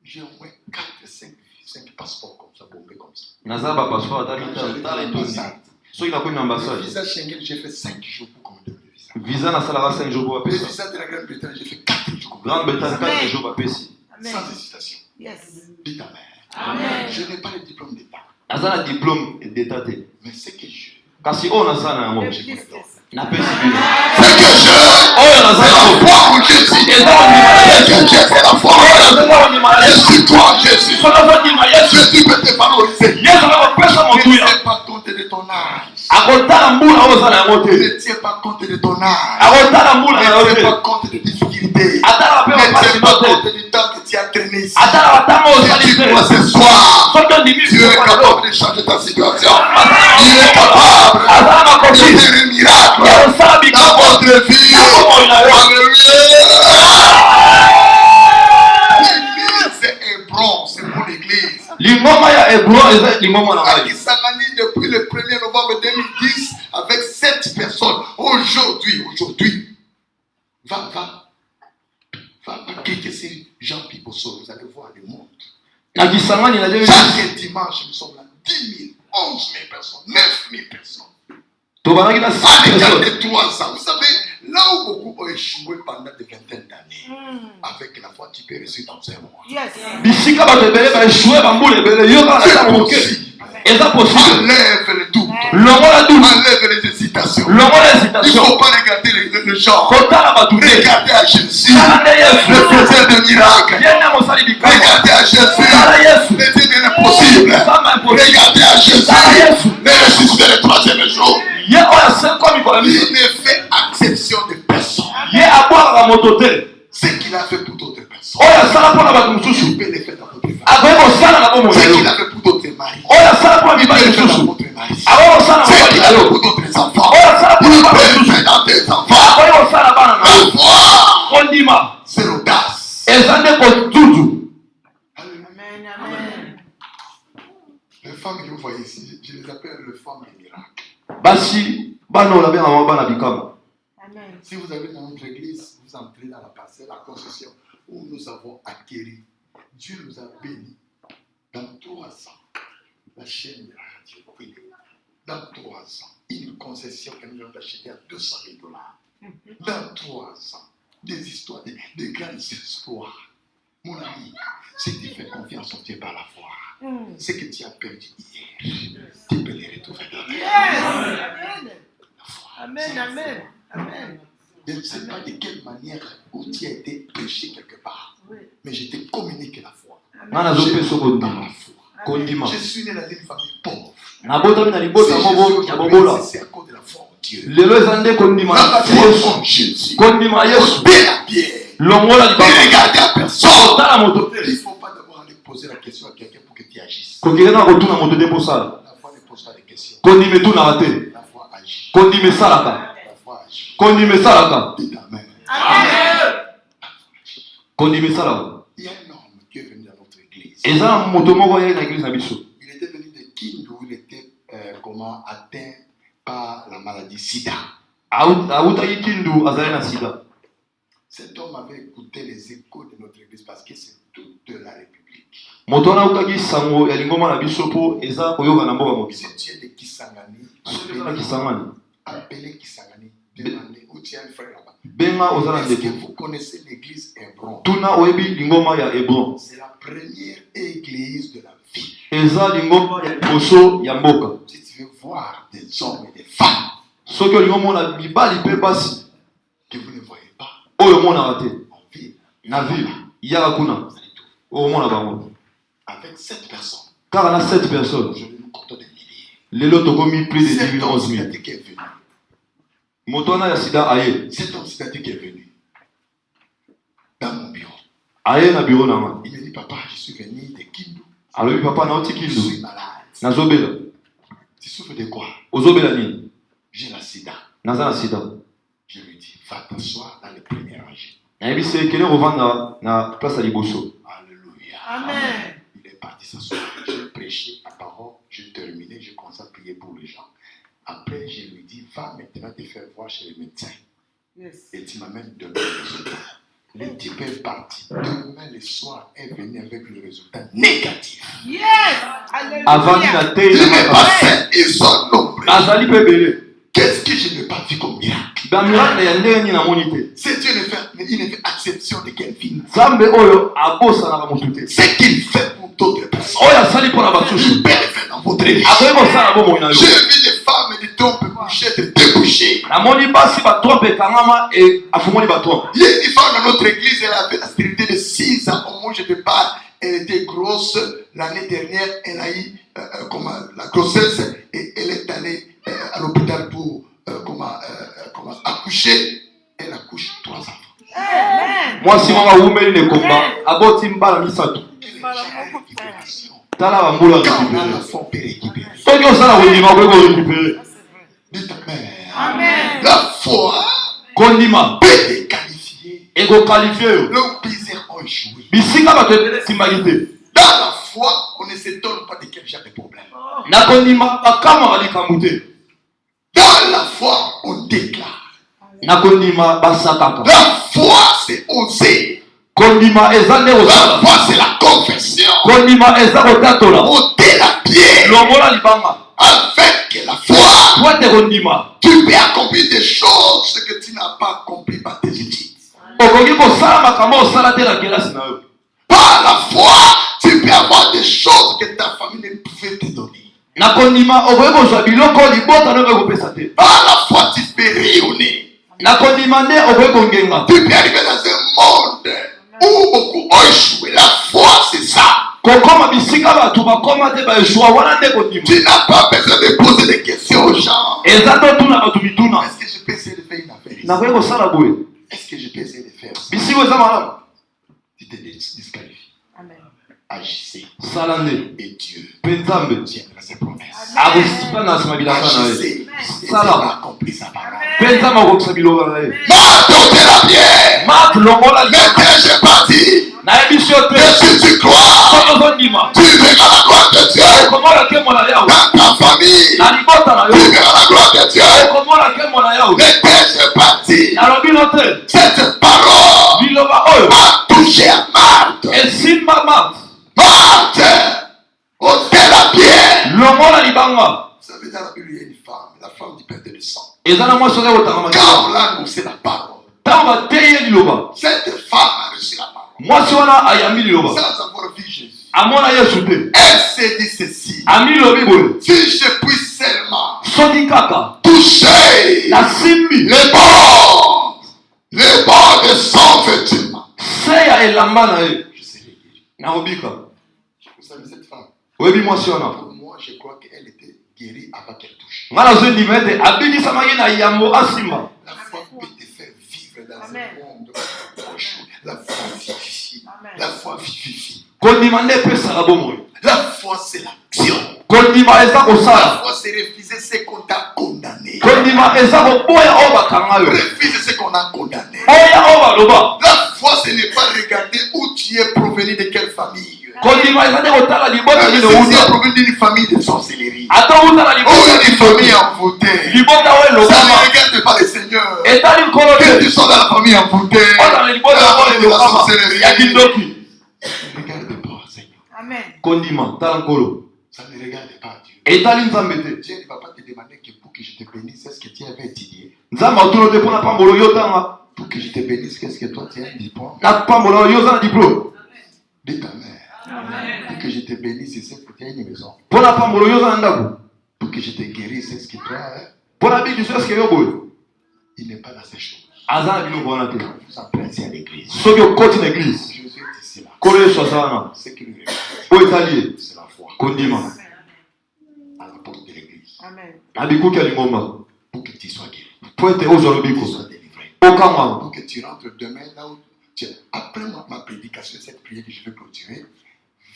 J'ai au moins 4, 5 passeports comme ça, bombés comme ça. Naza ba passeport ata mitano. J'allais Tala dans etondi. l'ambassade. Soki nakomi na Le ambassade. visa Schengen, j'ai fait 5 jours pour commander le visa. Visa nasalaka 5 jours po Le bapesa. visa de la Grande-Bretagne, j'ai fait 4 jours. Grande-Bretagne Amen. 4 jours bapesi. Amen. Sans hésitation. Yes. Dites Amen. Amen. Je n'ai pas le diplôme d'État. Naza na diplôme d'état te. Mais ce que je. Kasi oyo naza na yango. Le Je plus vous le donne. Napesi bino. Ce que je. Oyo naza na yango. Foi en Jésus. Eza ondima Ce Yesu. que j'ai, c'est la foi. Eza ondima Je Yesu. suis toi en Jésus. Soki ozondima Yesu. Jésus peut te valoriser. Yesu akopesa Ne motuya. tiens pas compte de ton âge. Akotala mbula oyo oza na yango te. Ne tiens pas compte de ton âge. Akotala mbula na Ne yango tiens pas te. compte des difficultés. Atala Ne mpe tiens mapasi pas no te. compte du temps que tu as traîné ici. Atala batanga osali Si tu dois te. ce soir, Soki ondimi Dieu est bikoko na yo. capable de changer ta situation. Il est capable Azala de makoki. faire un miracle Ya kosala dans bikoko. votre vie. Alléluia. L'église est Hébron, c'est mon église. Lingoma ya Hebron eza lingoma na À ngai. Kisangani depuis le 1er novembre 2010 avec 7 personnes. Aujourd'hui, va cliquer sur Jean-Pierre Bosso, vous allez voir le monde. Na Kisangani na 2010. Chaque dimanche, nous sommes là 10 000, 11 000 personnes, 9 000 personnes. Tobandaki na À 6 l'écart personnes. de 3 ans, vous savez, là où beaucoup ont échoué pendant des vingtaines d'années, avec la foi, tu peux réussir dans un mois. Yes. Bisika bato ebele baeshue bambula ebele yo kaka na C'est ntango moke. possible. Eza possible. Enlève le doute, Longola dutu. enlève les hésitations. Longola Il ne hésitation. faut pas regarder le genre. Kotala bato te. Regardez à Jésus, Tala nde Yesu. le faiseur de miracles. Ye nde mosali bikama. Regardez à Jésus, Tala Yesu. le Dieu de l'impossible. Sama impossible. Regardez à Jésus, Tala Yesu. le ressuscité le 3e jour. Ye oyo asekwa mikolo ya miso. Il ne fait exception de personne. Ye abwakaka moto te. Ce qu'il a fait pour d'autres personnes, Oyo asala mpo na bato mosusu. il peut le faire dans votre famille. akoki kosala na bomoi na Ce yo. qu'il a fait pour d'autres maris, Oyo asala mpo na il peut mibali le faire dans mosusu. votre mari. akoki kosala na Ce mobali qu'il na a fait yo. pour d'autres enfants, Oyo asala mpo na il mibali peut le mosusu. faire dans tes enfants. akoki kosala na bana na yo. La foi, kondima c'est l'audace. eza nde kotutu. Amen. Amen. Les femmes que vous voyez ici, je les appelle les femmes des miracles. basi bana oyo babengaka bango bana bikama. Amen. Si vous allez dans notre église, vous entrez dans la parcelle, la concession où nous avons acquéri. Dieu nous a bénis. Dans 3 ans, la chaîne de la radio, oui, dans 3 ans, une concession que nous avons achetée à $200 000. Dans 3 ans, des histoires, des grands espoirs. Mon ami, si tu fais confiance en Dieu par la foi, ce que tu as perdu hier, tu peux les retrouver. Yes. Amen. Amen. Amen. Je ne sais pas de quelle manière où tu as été péché quelque part, Oui. mais je te communique la foi. nga Amen. nazopesa Par kondima la foi. kondima. Je suis né dans une famille pauvre. nabotami na Si libota je moko suis ya aujourd'hui bobola. ici, c'est à cause de la foi en Dieu. lelo eza nde kondima La na foi yesu. en Jésus. kondima ya yesu. Ôtez la pierre. longola Ne libanga. regardez à personne. otala moto Il te. ne faut pas d'abord aller poser la question à quelqu'un pour que tu agisses. kokende na kotuna moto te mposala. La foi ne pose pas de questions. kondima etunaka te. La foi agit. kondima esalaka. La foi agit. kondima esalaka. Dites Amen. Amen. kondimisa Il y a un homme qui est venu dans notre église. eza moto moko ya na église na biso. Il était venu de Kindu, il était atteint par la maladie sida. Autaki Kindu azali na sida. Cet homme avait écouté les échos de notre église parce que c'est toute la République. Moto wana autaki sango ya lingoma na biso po eza koyoka na mboka mobimba. Si tu es de Kisangani, Appelez Kisangani, demandez où tu as un frère là-bas. Benga ozala Est-ce que ndeko. vous connaissez l'église Hébron? Tuna oyebi lingoma ya Hebron. C'est la première église de la ville. Eza lingoma ya liboso ya mboka. Si tu veux voir des hommes et des femmes Soki olingo mona mibali mpe basi que vous ne voyez pas oyo omonaka te en ville, na ville yaka kuna omona bango. avec 7 personnes, Kaka na 7 personnes. aujourd'hui nous comptons des milliers. Lelo tokomi plus de 10 Cet 000, homme 11 000. sidatique est venu. Moto wana ya sida aye. Cet homme sidatique est venu dans mon bureau. Aye na bureau na nga. Il me dit, papa, je suis venu de Kindu. Alobi papa nauti Je suis Kindu. malade. Nazobela. Tu souffres de quoi? Ozobela nini? J'ai la sida. Naza na sida. Je lui dis, va t'asseoir dans le premier rangé. Nayebi se kele kovanda na place ya liboso. Alléluia. Amen. Il est parti s'asseoir. J'ai prêché la parole, j'ai terminé, je commence à prier pour les gens. Après, je lui dis, va maintenant te faire voir chez le médecin. Yes. Et tu m'amènes demain le résultat. Le type est parti. Demain le soir, est venu avec le résultat négatif. Yes. Avandi Alléluia. na te Il na n'est pas makasi. sain, ils sont nombreux. Azali pe belé. Qu'est-ce que je n'ai pas vu comme miracle? Ba miracle ya ndenge nini namoni te. C'est Dieu il ne fait acception de quelqu'un. Nzambe oyo abosanaka motu te. Ce qu'il fait pour d'autres personnes, Oyo asali mpo na basusu. il peut le faire dans votre vie. Akoki kosala bomoi na yo. J'ai vu des femmes et des trompes bouchées, de débouchées. Namoni basi batrompe ekangama e afungoli batrompe. Il y a une femme dans notre église, elle avait la stérilité de 6 ans. Au moment où je te parle, elle était grosse. L'année dernière, elle a eu la grossesse et elle est allée à l'hôpital pour accoucher. Elle accouche 3 enfants. Amen. Mwasi moko awumeli na ekomba aboti mbala misato. Tala bambula Quand on a récupéré. l'enfant, on peut récupérer. Soki osala kondima okoki korécupéré. Dites Amen. Amen. La foi Kondima peut déqualifier. ekokalifie yo. Nos plusieurs ont échoué. Bisika bato ebele esimbaki te. Dans la foi, on ne s'étonne pas de quel genre de problème. Na kondima bakamwaka likambo te. Dans la foi, on déclare. Na kondima basakaka. La foi, c'est oser. Kondima eza nde La kosala. foi, c'est la confession. Kondima eza kotatola. Ôter la pierre. Longola libanga. Avec la foi, Po ete kondima tu peux accomplir des choses que tu n'as pas accomplies par tes études. okoki kosala makambo osala te na kelasi na yo. Par la foi, tu peux avoir des choses que ta famille ne pouvait te donner. Na kondima okoki kozwa biloko libota nde okoki kopesa te. Par la foi, tu peux rayonner. Na kondima nde okoki kongenga. Tu peux arriver dans un monde où beaucoup ont échoué. La foi, c'est ça. Kokoma bisika bato bakoma te baeshua wana nde kondima. Tu n'as pas besoin de poser des questions aux gens. Eza totuna bato mituna. Est-ce que je peux essayer de faire une affaire ici? nakoki kosala boye. Est-ce que je peux essayer de faire ça? Bisiko eza malamu. Tu te disqualifies. Amen. Agissez. sala nde Et Dieu mpe nzambe tiendra ses promesses. akosika na nsima bilaka na ye. Agissez. Et Dieu Sala. va accomplir sa parole. Mpe nzambe akokisa biloko na ye. M'adopter la pierre. Mark longola Mais libanga. quand j'ai parti, nayebi so te et si tu crois, soki ozondima tu verras la gloire de Dieu. okomona nkembo na yawe Dans ta famille, na libota na tu yo verras la gloire de Dieu. okomona nkembo na yawe. Mais quand j'ai parti, nalobi no te cette parole biloba oyo a touché à Marthe. esimba Mark Marthe, ôtez la pierre. longola libanga. Vous savez, dans la Bible, il y a une femme, la femme du perte de sang. eza na mwasi oza kotanga Quand on a annoncé la parole, ntango bateye ye liloba cette femme a reçu la parole. mwasi wana ayambi liloba Sans avoir vu Jésus. amona yesu te Elle s'est dit ceci. ami lobi boye Si je puis seulement soki kaka toucher nasimbi les bords de son vêtement, se ya elamba na ye je serai guéri. nakobika. Vous savez, cette femme, oyebi mwasi wana pour moi, je crois qu'elle était guérie avant qu'elle touche. nga nazondima ete abikisamaki na yambo asimba. La foi peut te faire vivre dans Amen. un monde proche. La foi vivifie. Amen. La foi vivifie. kondima nde epesaka bomoi. La foi, c'est l'action. kondima eza La kosala. foi, c'est refuser ce qu'on t'a condamné. kondima eza koboya oyo bakanga yo Refuser ce qu'on a condamné. oya oyo baloba. La foi, ce n'est pas regarder tu es provenu de quelle famille? kondima eza nde kotala libota Si lino tu es uta provenu d'une famille de sorcellerie, ata uta na ou libota d'une famille envoûtée, libota oyo ça ne elokama regarde pas le Seigneur. etali nkolo Que te tu sois dans la famille envoûtée, oza na libota dans la oyo famille de la elokama sorcellerie, ya kindoki ne regarde pas, Seigneur. Amen. kondima tala nkolo Ça ne regarde pas Dieu. etali nzambe te Dieu ne va pas te demander que pour que je te bénisse, est-ce que tu avais étudié? nzambe atolo te mpona pambolo yo tanga Pour que je te bénisse, qu'est-ce que toi tu as un diplôme? na pambolo yo oza na diplôme Dis ta mère. Pour que je te bénisse, c'est que tu as une maison. mpona pambolo yo oza na ndako Pour que je te guérisse, est-ce que toi, mpona bikiso eske yo boye il n'est pas dans ces choses. aza na biloko wana te Quand vous entrez ici à l'église, soki okoti na eglize Jésus est ici là. nkolo yesu aza wana Ce qui lui regarde, oyo etali ye c'est la foi. kondima À la porte de l'église. Amen. na bikuki ya lingomba Pour que tu sois guéri. po ete ozwa Pour que tu lobiko sois délivré. okangwama Pour que tu rentres demain là où tu es. Après ma prédication, cette prière que je vais clôturer,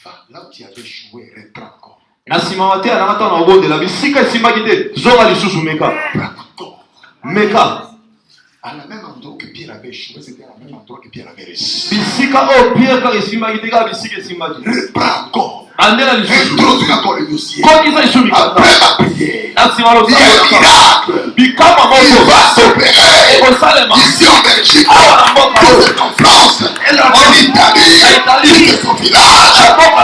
va là où tu avais joué, reprends encore. na nsima mateya nanga ntango na kobondela bisika esimbaki te zonga lisusu meka Reprends encore. meka À la même endroit que Pierre avait échoué, c'était à la même endroit que Pierre avait réussi. bisika oyo pierre kaka esimbaki te kaka bisika esimbaki Reprends encore. bandela lisusu Introduis encore le dossier. kokisa lisu mikanda Après ma prière, na nsima il y a un losambolaka miracle. bikama Il moko va s'opérer ekosalema ici en Belgique. awa na mboka Tout en France, en Italie, dans son village.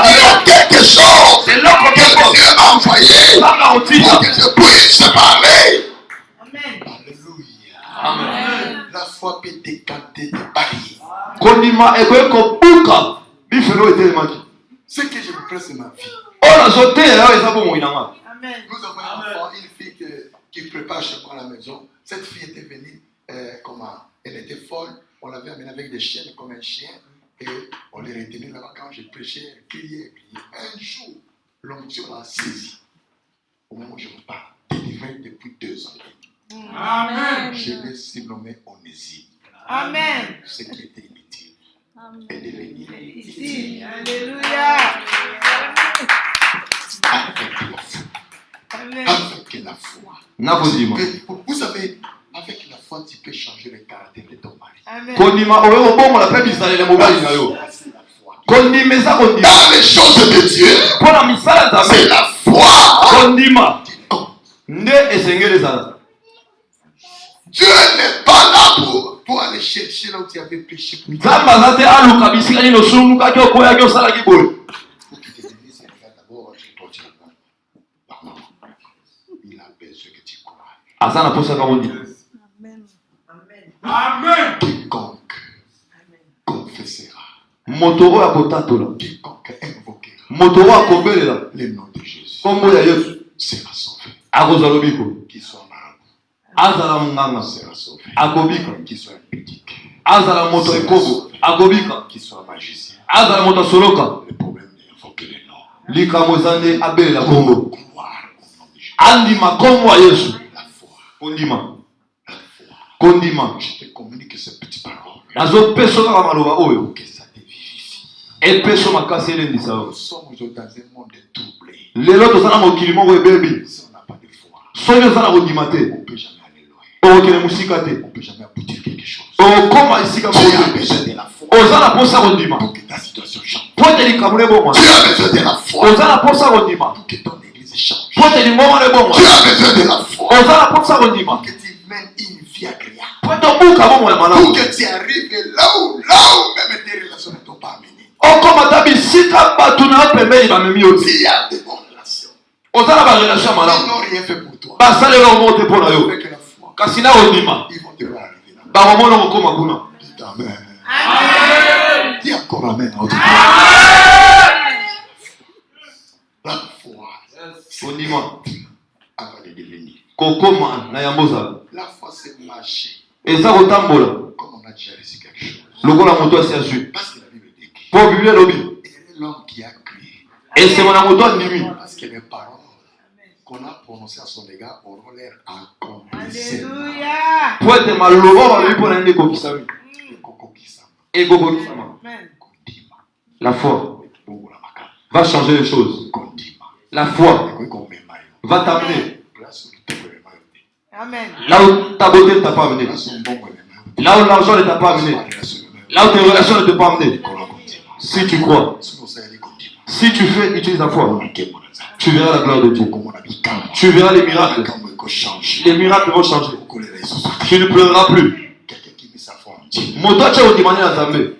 Il y a quelque chose eloko que moko Dieu m'a envoyé kaka pour otika que je puisse parler. Amen. Alléluia. amen La foi peut décanter des barrières. kondima ekoki kobuka bifelo etelemaki Ce que je vous presse, c'est ma vie. oyo nazotelela oyo eza bomoi na nga Amen. Nous avons un enfant, une fille qui prépare chez moi à la maison. Cette fille était venue, comment? Elle était folle. On l'avait amenée avec des chiennes comme un chien. Et on les retenait là-bas quand je prêchais, elle criait, elle criait. Un jour, l'onction l'a saisie. Au moment où je vous parle, délivrée depuis 2 ans. Amen. Je l'ai surnommé Onésime. Amen. Ce qui était inutile est devenu Ici. Alléluia. avec la foi. Amen. Avec la foi. na kondima Vous savez, avec la foi, tu peux changer le caractère de ton mari. Amen. kondima oyo kobongola mpe bisalele mobali na yo C'est la foi. kondima eza kondima Dans les choses de Dieu, mpona misala ya c'est nzambe la foi kondima qui compte. nde esengeli ezala Dieu n'est pas là pour aller chercher là où tu avais péché. nzambe aza te aluka bisika nini osungukaki okoyaki osalaki boye Pour qu'il te dise, c'est d'abord, toi tu n'as pas. Non, il a besoin que tu crois. aza na posa ka kondima Amen. Quiconque confessera, moto oyo akotatola quiconque invoquera moto oyo akobelela le nom de Jésus kombo ya yesu sera sauvé. akozwa lobiko Qu'il soit marabout, azala monganga sera sauvé. akobika Qu'il soit pudique, azala moto ekobo akobika qu'il soit magicien. azala moto asoloka Le problème d'invoquer le nom. likambo eza nde abelela kombo Croire au nom de Jésus. andima kombo ya yesu La foi. kondima La foi. kondima Je te communique ces petites paroles nazopeso kaka maloba oyo pour que ça te vivifie. epeso makasi elendisa yo Nous sommes aujourd'hui dans un monde troublé. lelo toza na mokili moko ebebi Si on n'a pas de foi, soki oza na kondima te on ne peut jamais aller loin. okokende mosika te On ne peut jamais aboutir quelque chose. okoma esika Tu as moko besoin de la foi oza na posa kondima pour que ta situation change. po ete likambo na ebongwana Tu as besoin de la foi oza na posa kondima pour que ton église change. po ete lingomba na Tu ebongwana as besoin de la foi oza na posa kondima pour que tu mènes une vie agréable. po ete obuka bomoi ya Pour malamu que tu arrives là où même tes relations ne t'ont pas amené. okoma ta bisika bato na yo pembeni bamemi yo te Tu as de bonnes relations. oza na barelation ya Ils malamu n'ont rien fait pour toi. basalela omo te mpo na yo Avec la foi, kasi na kondima ils vont te voir arriver là. bakomona kokoma kuna Dis amen. Amen. Dis encore amen. à autre La foi kondima avant de devenir. kokoma na yango ozala La foi, c'est marcher. eza kotambola Comme on a déjà reçu quelque chose. lokola moto asi azwi Parce que la Bible dit que mpo biblia elobi et l'homme qui a crié. esengo na moto andimi Parce que les paroles qu'on a prononcées à son égard auront l'air accomplissement. Alléluia. po ete maloba balobi mpo na nde ekokisami Ekokokisama. ekokokisama Amen. Kondima. la foi Bongola makala. va changer les choses Kondima. la foi Ekoki komema yo. va t'amener Place où kitoko emema yo te. Amen. là où ta beauté ne t'a pas amené Place où mbongo emema yo te. là où l'argent ne t'a pas amené Place où relation emema yo te. là où tes relations ne t'ont pas amené Kolo kondima. Si tu crois, si tu fais, utilise la foi, tu verras la gloire de Dieu. Tu verras les miracles. Les miracles vont changer. Tu ne pleureras plus. Moto acha ondimani na Nzambe.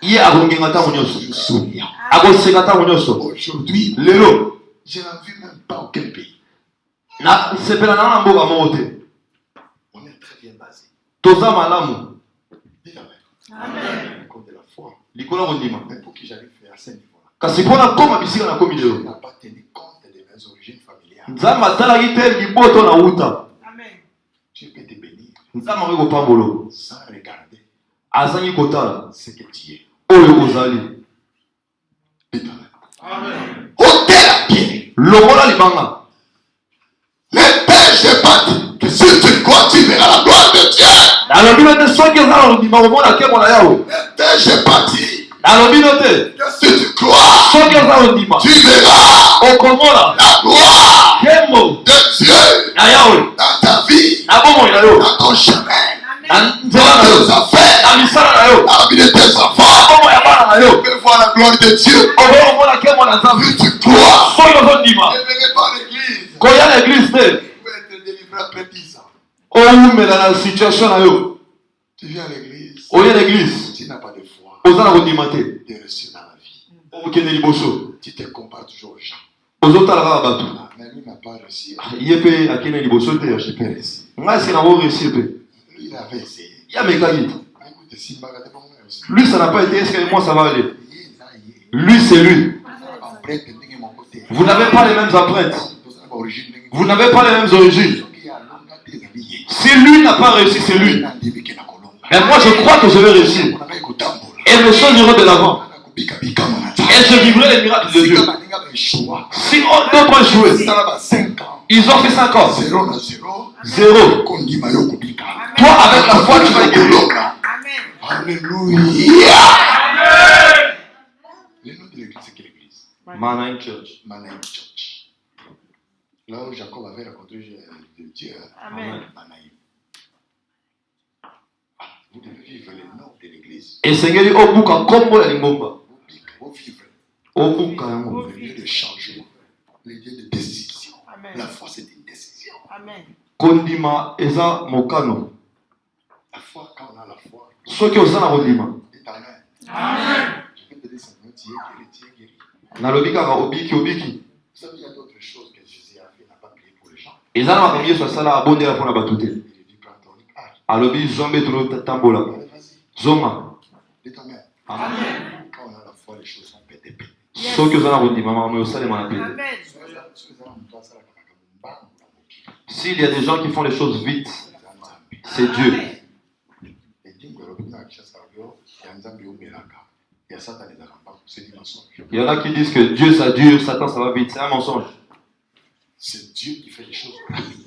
Iye akongenga ntango nyonso. Akoseka ntango nyonso. Aujourd'hui, Lelo, je n'en vis même pas aucun pays. na sepela na mboka moko te. On est très bien basé. Toza malamu. Dites Amen. Comme de la foi. Likolo kondima. Mais pour que j'arrive à ce niveau-là, Kasi mpona koma bisika na komi je lelo. n'ai pas tenu compte de mes origines familiales. Nzambe atalaki te liboto na uta. Amen. Dieu peut te bénir Nzambe akoki kopambolo. sans regarder Azangi kotala ce que tu es. oyo ozali. Dites Amen. Ôtez la pierre. Longola libanga. Les pères, je pas que si tu crois, tu verras la gloire de Dieu. Nalobi no te soki oza na lobima omona nkembo na Yawe. Les pères, je pas dit Nalobi no te que si tu crois, soki oza na lobima tu verras okomona la gloire nkembo de Dieu na Yawe dans ta vie, na bomoi na yo, dans ton chemin, na nzela dans na yo, tes affaires, na misala na yo, dans la vie de tes na enfants. bomoi ya bana na Tu yo. peux voir la gloire de Dieu. Okomona nkembo na Nzambe. Si tu crois, Soki ozondima ne venez pas à l'église. koya na eglise te Tu peux être délivré après 10 ans. owumela na situation na yo. Tu viens à l'église. Oya na eglise Tu n'as pas de foi. oza na kondima te. Tu es reçu dans la vie. okende liboso Tu te compares toujours aux gens. ozotala kaka bato. Ah, mais lui n'a pas réussi. Ye mpe akende liboso te. Je peux réussir. Ngai eske nango réussir mpe Lui, il avait essayé. ye amekaki. Ah, écoute, si Mbaga te prend aussi. Lui ça n'a pas été, est-ce que moi ça va aller? Il Lui c'est lui. empreinte de mon côté. Vous n'avez pas les mêmes empreintes. Origine. Vous n'avez pas les mêmes origines. Si lui n'a pas réussi, c'est lui. Mais moi je crois que je vais réussir. Et les choses iront de l'avant. Et je vivrai les miracles de Dieu. Si on d'autres ont joué, ils ont fait 5 ans. 0. Toi avec la foi tu vas guérir. Amen. Alléluia. Le nom de l'église, c'est quelle église? Manaim Church. Manaim Church. Là où Jacob avait rencontré Dieu. Amen. Manaim. Ah, vous devez vivre le nom de l'église. Esengeli obuka kombo ya lingomba. Vous vivre Obuka yango. le lieu de changement, le lieu de décision. Amen. La foi, c'est une décision. Amen. Kondima eza mokano. La foi, quand on a la foi, Soki oza na kondima. dit Amen. Amen. Je peux te dire simplement, tu es guéri. Nalobi kaka obiki. Vous savez, il y a d'autres choses que Jésus a fait, il n'a pas prié pour les gens. Eza na makambo yesu asala abondela mpona bato te. Il dit, prends ton lit. Alobi zombe tonotambola. Allez, vas-y. Zonga. Dis Amen. Amen. Quand on a la foi, les choses sont pétées. Soki oza na kondima makambo osalema na pete. Amen. S'il y a des gens qui font les choses vite, c'est Dieu. Il y en a qui disent que Dieu ça dure, Satan ça va vite. C'est un mensonge. C'est Dieu qui fait les choses.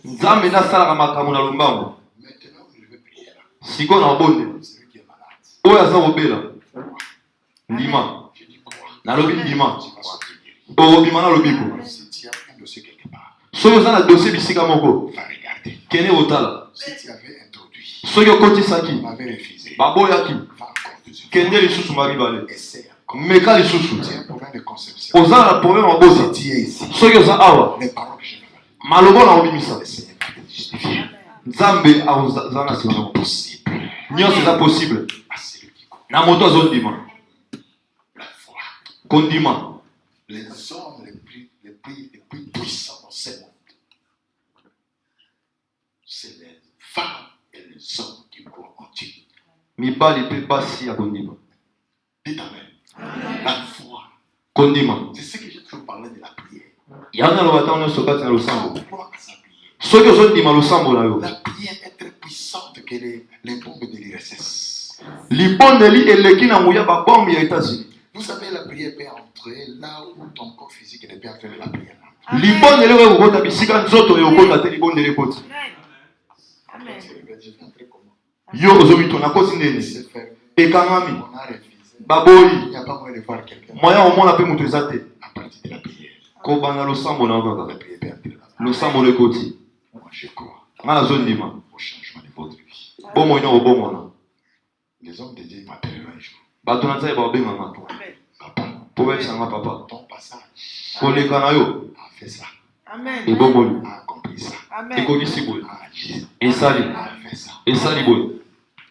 Nzambe nasalaka makambo na lombango. Maintenant, je vais prier là. Sikoyo na obonde. C'est lui qui est malade. Oyo aza kobela. Ndima. Je dis quoi? Nalobi ndima. Tu vas sortir guéri. Okobima na lobiko. Si tu as un dossier quelque part, Soki oza na dossier bisika moko, va regarder. kende otala. Si tu avais introduit, Soki okotisaki, tu m'avais refusé, baboyaki, va encore dessus. kende lisusu mabibale. Essaie. Meka lisusu. Tu as un problème de conception. Oza na problème ya bosa. Si tu es ici, Soki oza awa, les paroles que je vais faire, maloba na obimisa. le Seigneur va te justifier. Nzambe aza na sima. Possible Nyonso eza possible. à celui qui croit. Na moto azondima. La foi. Kondima. Les hommes les plus puissants dans ce monde, c'est les femmes et les hommes qui croient en Dieu. Mibali mpe basi ya kondima. Dites Amen. La foi. Kondima. C'est ce que j'ai toujours parlé de la prière. Yango naloba ntango nyonso kati na losambo. On croit à sa prière. Soki ozondima losambo na yo, La prière est très puissante que les bombes de l'IRSS. libondeli eleki na nguya babombe ya États-Unis. Vous savez, la prière peut entrer là où ton corps physique ne peut entrer la prière. Libondeli oyo ekokota bisika nzoto ekokota te libondeli ekoti. Amen. Je vais entrer comment? Yo ozomito nakoti ndeni. C'est fermé. Ekangami. On a refusé. Il Baboyi. n'y a pas moyen de voir quelqu'un Moya omona mpe moto eza te. à partir de la prière. Kobanda losambo na yo La kaka. prière peut entrer là-bas. Losambo lo ekoti. Moi, je crois Nga nazondima. au changement de votre vie. Bomoi na obomona. Les hommes de Dieu m'appelleront un jour. bato na nzambe babenganga Papa, po bayebisanga papa ton passage koleka na yo a fait ça, Amen. ebongoli a accompli ça, Amen. ekolisi boye a agi, esali a fait ça. esali boye.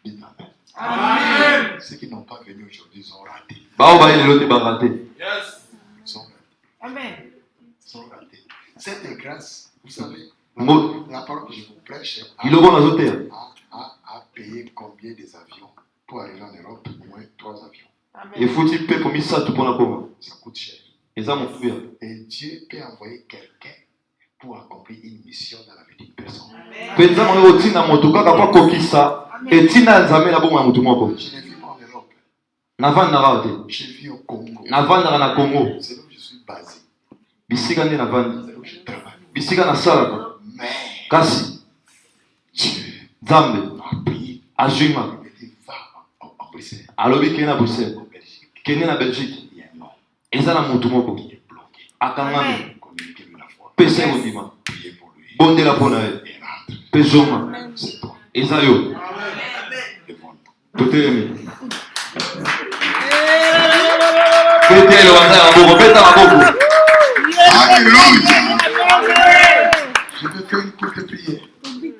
Dites Amen. Amen. Ceux qui n'ont pas venu aujourd'hui sont ratés. bao baye lelo te barate Ils sont ratés. Amen. Ils sont ratés. Cette grâce, vous savez, Mo- la parole que je vous prêche iloko nazoteya a payé combien des avions pour arriver en Europe? Au moins 3 avions. Amen. efuti mpepo misato mpona koma Ça coûte cher. eza motuya. Et Dieu peut envoyer quelqu'un pour accomplir une mission dans la vie d'une personne. mpe nzambe oyo otinda moto kaka po akokisa etinda ya nzambe na bongo ya motu moko. Je ne vis pas en Europe. navandaka te Je vis au Congo. navandaka na Congo C'est là où je suis basé. bisika nde navandi C'est là où je travaille. bisika nasalaka Mais kasi Dieu nzambe m'a pris. azwima Il me dit, va en Bruxelles, alobi kende na Bruxelles en Belgique. kende na Belgique Il y a un homme eza na motu moko qui est bloqué. akangami Communiquez-lui la foi. pesa ye kondima Priez pour lui. bondela mpona ye Et rentre. mpe zonga C'est toi. eza yo Devant-nous. totelemi betelo banza ya maboko beta maboko. Alléluia. Je vais faire une courte prière.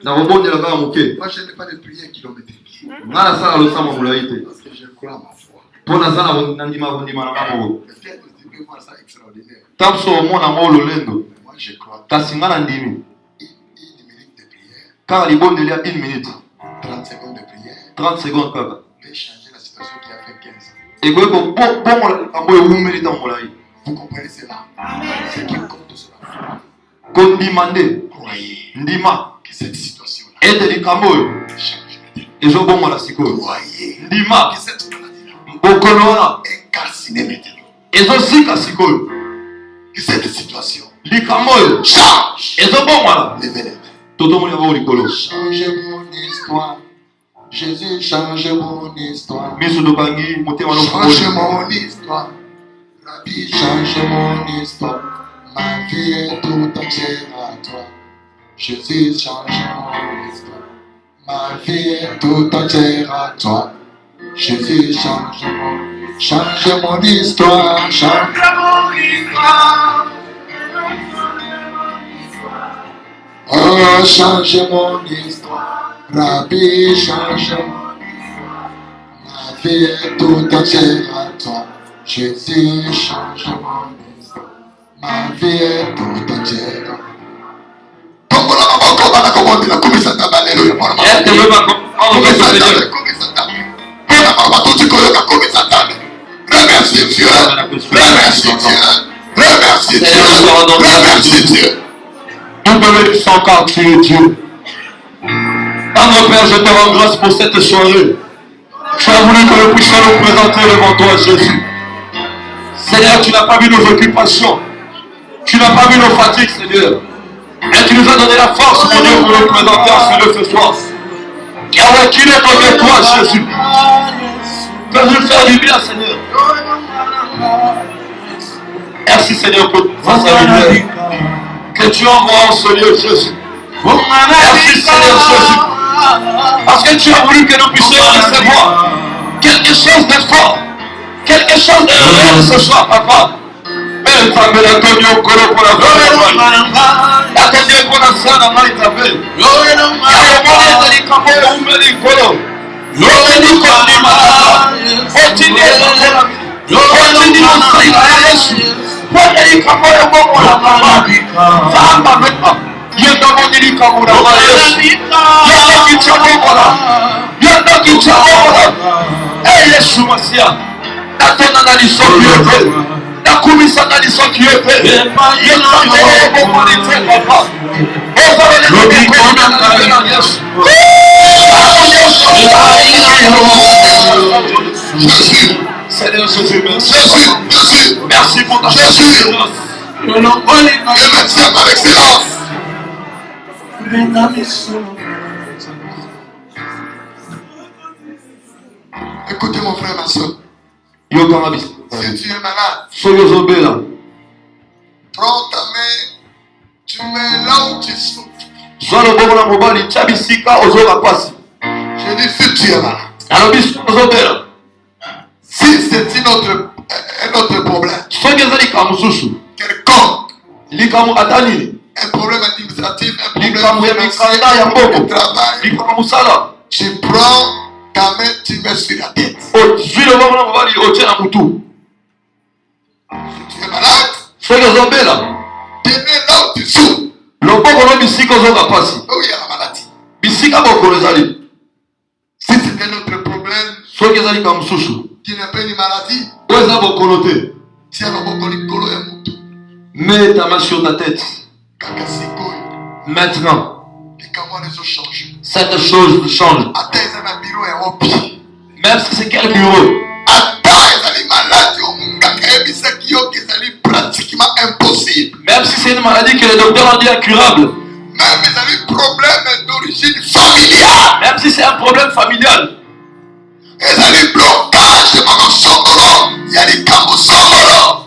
nakobondela kaka moke Moi, je n'ai pas de prière kilométrique. nga nasala losama molai te Parce que je crois à ma foi. mpo naza na ndima kondima na nga moko Peut-être que tu peux voir ça extraordinaire. ntango so omona ngo lolendo Mais moi, je crois kasi nga na ndimi une minute de prière, kaka libondeli ya 1 minute 30 secondes de prière, 30 secondes kaka peut changer la situation qui a fait 15 ans. ekoki kobongola likambo ewumeli ntango molai. Vous comprenez cela? Ce qui compte sur la foi. kondima nde Croyez ndima que cette situation-là ete likambo oyo change ma vie. ezobongola sikoyo. Croyez ndima que cette maladie-là bokolo wana est calcinée maintenant. ezosika sikoyo. Que cette situation likambo oyo change. ezobongola Levez les mains. totomoli yango likolo. Change mon histoire. Jésus, change mon histoire. miso tokangi motema Change nofungoli. mon histoire. Rabbi, change mon histoire. Ma vie est tout entière à toi. Jésus, change mon histoire. Ma vie est tout entière à toi. Jésus, change mon histoire. Change mon histoire. Oh, change mon histoire. Rabbi, change mon histoire. Ma vie est tout entière à toi. Jésus, change mon histoire. Ma vie est tout entière. Ete wema komesa Seigneur. Remercie Dieu. Remercie Dieu. Remercie Dieu. Remercie Dieu. Nous te bénissons car tu es Dieu. Notre Père, je te rends grâce pour cette soirée. Tu as voulu que nous puissions nous présenter devant toi, Jésus. Seigneur, tu n'as pas vu nos occupations. Tu n'as pas vu nos fatigues, Seigneur. Et tu nous as donné la force, mon Dieu, pour nous présenter à ce soir. Car qui n'est que toi, Jésus. Fais-nous faire du bien, Seigneur. Merci, Seigneur, pour ta lumière que tu envoies en ce lieu, Jésus. Merci, Seigneur Jésus. Parce que tu as voulu que nous puissions recevoir quelque chose de fort, quelque chose de réel ce soir, papa. Mais tu as mis la tenue au colo pour la gloire. La tenue pour la salle, la main, tu as fait. Il y a un moment de l'icambo, on met les colos. Continue comme dit ma continue continue l'icambo, le bon, on l'a pas. Ça va maintenant. Yenda mondili kamura wa Yesu. Yenda kichabola. Yenda kichabola. Yesu Masia. Natona na lisoki yote. Nakumisa na lisoki yote. Yenda mbele kwa nite papa. Eza le lobi kona na Yesu. Seigneur Jésus, merci. Merci pour ta grâce. Merci à ton excellence. Écoutez mon frère, ma soeur. Si tu es malade, prends ta main, tu mets là où tu souffres. Je dis si tu es malade, si un autre problème. Quelconque. Un problème administratif, un problème financier, un problème de travail. Tu prends ta main, tu mets sur la tête. Tu es malade. Tenez là où tu souffres. Oh, il y a la maladie. Si c'est un autre problème, qui n'est pas une maladie, si elle a mets ta main sur ta tête. Maintenant, cette chose change. Même si c'est quel bureau. Même si c'est une maladie que les docteurs ont dit incurable. Même si c'est un problème d'origine familiale. Même si c'est un problème familial.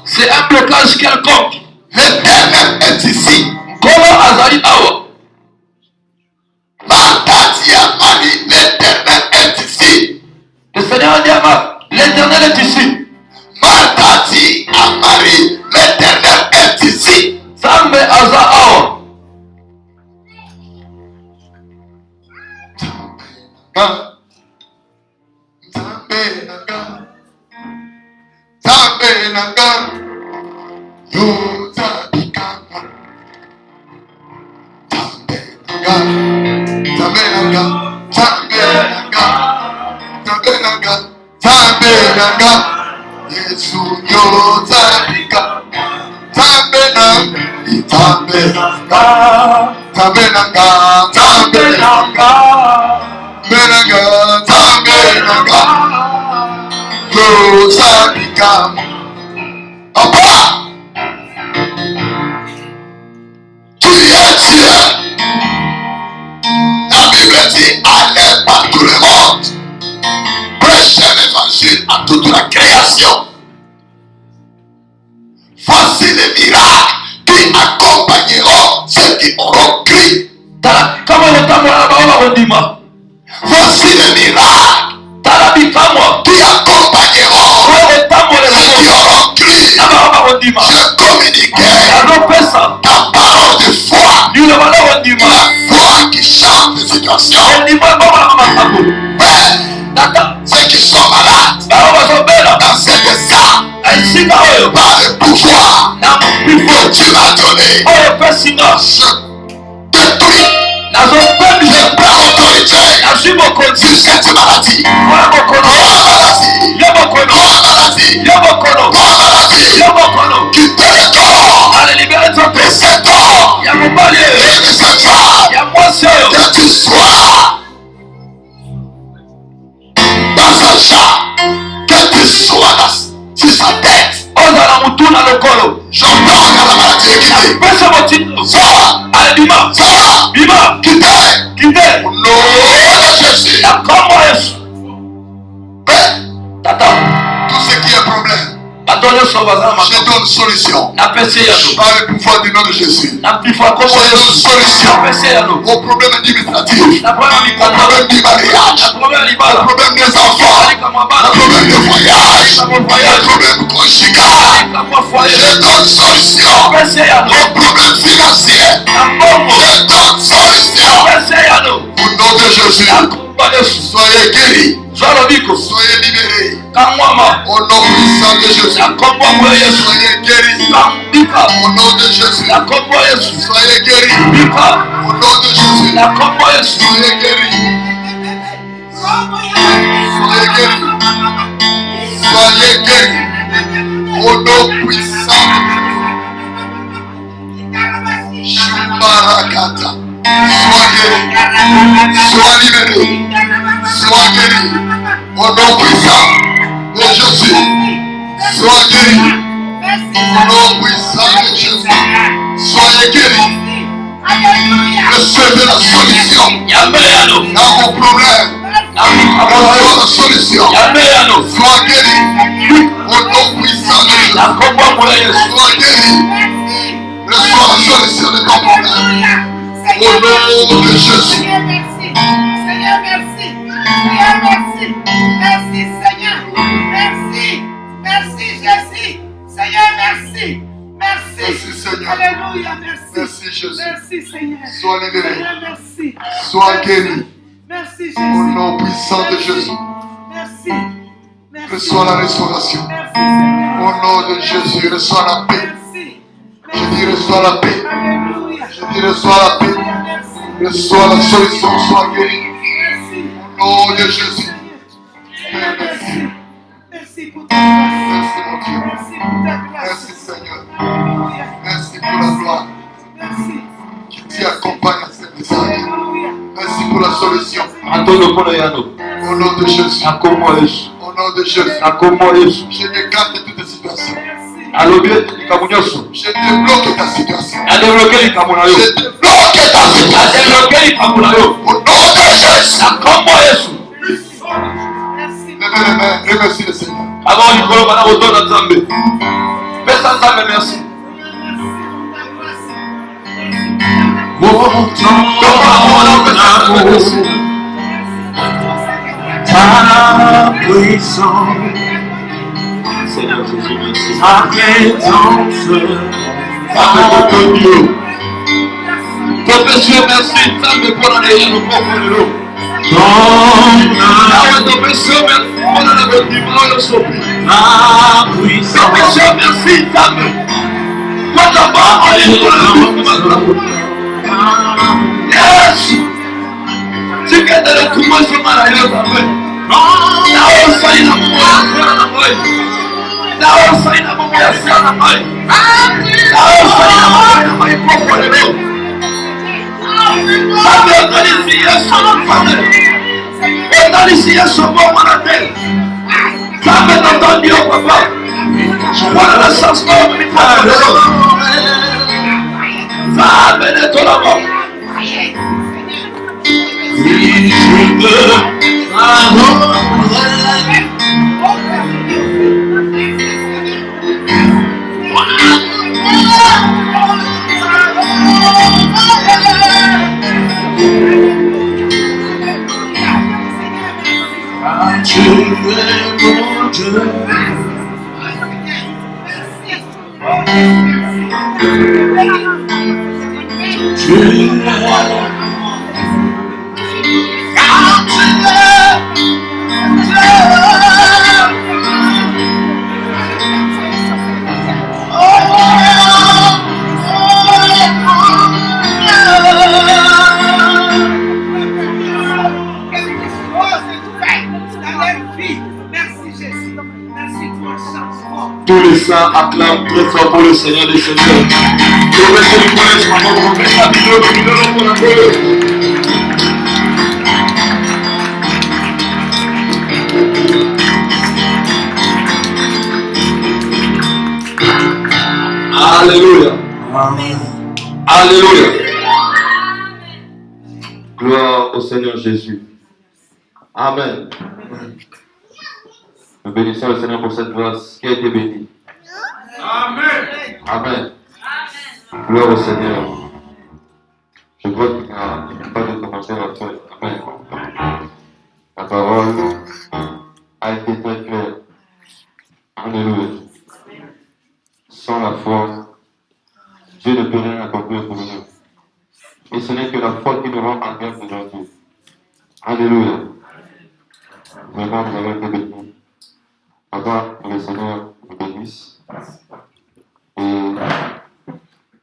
C'est un blocage quelconque. L'Éternel est ici. Comment Azali Awa? L'Éternel est ici. Le Seigneur dit à Marc, l'Éternel est ici. Martha dit à Marie, l'Éternel est ici. Zambe Aza Awa. Papa, tu es Dieu. La Bible dit, allez par tout le monde, prêchez l'évangile à toute la création. Voici les miracles qui accompagneront ceux qui auront crié. Voici les miracles qui accompagneront ceux qui auront crié. Je communiquais ta parole de foi. La foi qui change les situations. Ceux qui sont malades dans cet état, par le pouvoir que tu m'as donné, je détruis. Je prends autorité sur cette maladie. Qui te le corps de cet homme et de cette femme, que tu sois dans sa chambre, que tu sois sur sa tête. J'ordonne à la maladie de quitter. Sors. Sors. Quittez. Au nom de Jésus. Tout ce qui est problème, je donne solution. Par le pouvoir du nom de Jésus. Je donne solution au problème administratif, au problème du mariage, au problème des enfants, au problème de voyage, au problème conjugal. Je donne solution au problème financier. Je donne solution au nom de Jésus. Soyez guéris. Soyez libérés. Au nom puissant de Jésus. Soyez guéris. Au nom de Jésus. Soyez guéris. Au nom de Jésus. Soyez guéris. Soyez guéris. Soyez guéris. Au nom puissant de Jésus. Shumarakata. Sois guéri. Sois libéré. Sois guéri. Au nom puissant de Jésus. Sois guéri. Au nom puissant de Jésus. Soyez guéri. Recevez la solution dans vos problèmes. Recevez la solution. Sois guéri. Au nom puissant de Jésus. Sois guéri. Reçois la solution de ton problème. Au nom de Jésus. Seigneur, merci. Seigneur, merci. Merci, Seigneur. Merci. Alléluia, merci. Merci Jésus. Merci Seigneur. Sois libéré. Seigneur, merci. Sois guéri. Merci Jésus. Au nom puissant de Jésus. Merci. Merci. Reçois la restauration. Merci Seigneur. Au nom de Jésus, reçois la paix. Merci. Je dis reçois la paix. Alléluia. Je dis reçois la paix. Merci. Reçois la solution, sois guéri. Merci. Au nom de Jésus. Seigneur, merci. Merci pour ta grâce. Merci mon Dieu. Merci pour ta grâce. Merci Seigneur. Alléluia. Merci pour la gloire Merci. qui t'y accompagne à ce message. Alléluia. Merci pour la solution. Atondo mpono yano. Au nom de Jésus. Akomo Yesu. Au nom de Jésus. Akomo Yesu. Je dégage toutes les situations. Merci. Alobi likambo nyonso. Je débloque ta situation. Adébloqué likambo na yo. Je débloque ta situation. Adébloqué likambo na yo. Au nom de Jésus. Akomo Yesu. Merci. Levez les mains. Remercie le Seigneur. Avant likolo bana kotonda Nzambe. Pesa Nzambe merci. Ta puissance, Seigneur Jésus, merci. ta présence, Topesio merci Nzambe mpona na ye loboko lelo. Awa topesio merci mpona na bondima oyo sopi. ta puissance, Topesio merci Nzambe. Mpona bongo likolo na mokoma. Yes! Tikendele tumasonga na yo Nzambe. Naosali na momo ya sala na moi. Naosali na momo ya sala na moi. Naosali na momo ya moi poko lelo. Nzambe otalisi Yesu mfane. Otalisi Yesu bongo na te. Nzambe natondi yo papa. Wana na chance na yo mipoko lelo. Nzambe netola bongo. tu es mon Dieu. Tu es Tous les saints acclament très fort pour le Seigneur des Seigneurs. Alléluia. Amen. Alléluia. Gloire au Seigneur Jésus. Amen. Nous bénissons le Seigneur pour cette grâce qui a été bénie. Amen. Amen. Gloire au Seigneur. Je crois qu'il n'y a pas de commentaire à faire. Amen. La parole a été très claire. Alléluia. Sans la foi, Dieu ne peut rien accomplir pour nous. Et ce n'est que la foi qui nous rend en guerre devant Dieu. Alléluia. Vraiment, nous avons été bénis. Papa, que le Seigneur vous bénisse. Et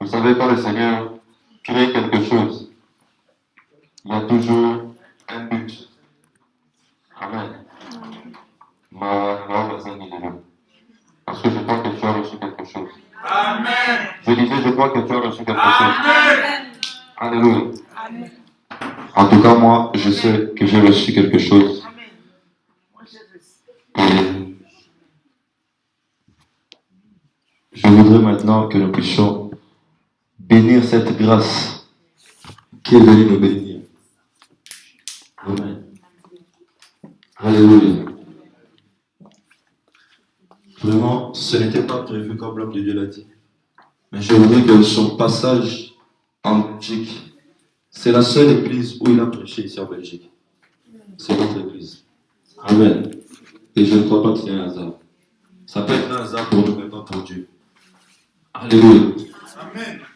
vous savez, quand le Seigneur crée quelque chose, il y a toujours un but. Amen. Parce que je crois que tu as reçu quelque chose. Amen. Je disais, je crois que tu as reçu quelque chose. Amen. Alléluia. En tout cas, moi, je sais que j'ai reçu quelque chose. Et je voudrais maintenant que nous puissions bénir cette grâce qui est venue nous bénir. Amen. Alléluia. Vraiment, ce n'était pas prévu comme l'homme de Dieu l'a dit. Mais je voudrais que son passage en Belgique, c'est la seule église où il a prêché ici en Belgique. C'est notre église. Amen. Et je ne crois pas que c'est un hasard. Ça peut être un hasard pour nous, mais pas pour Dieu. Alléluia. Amen.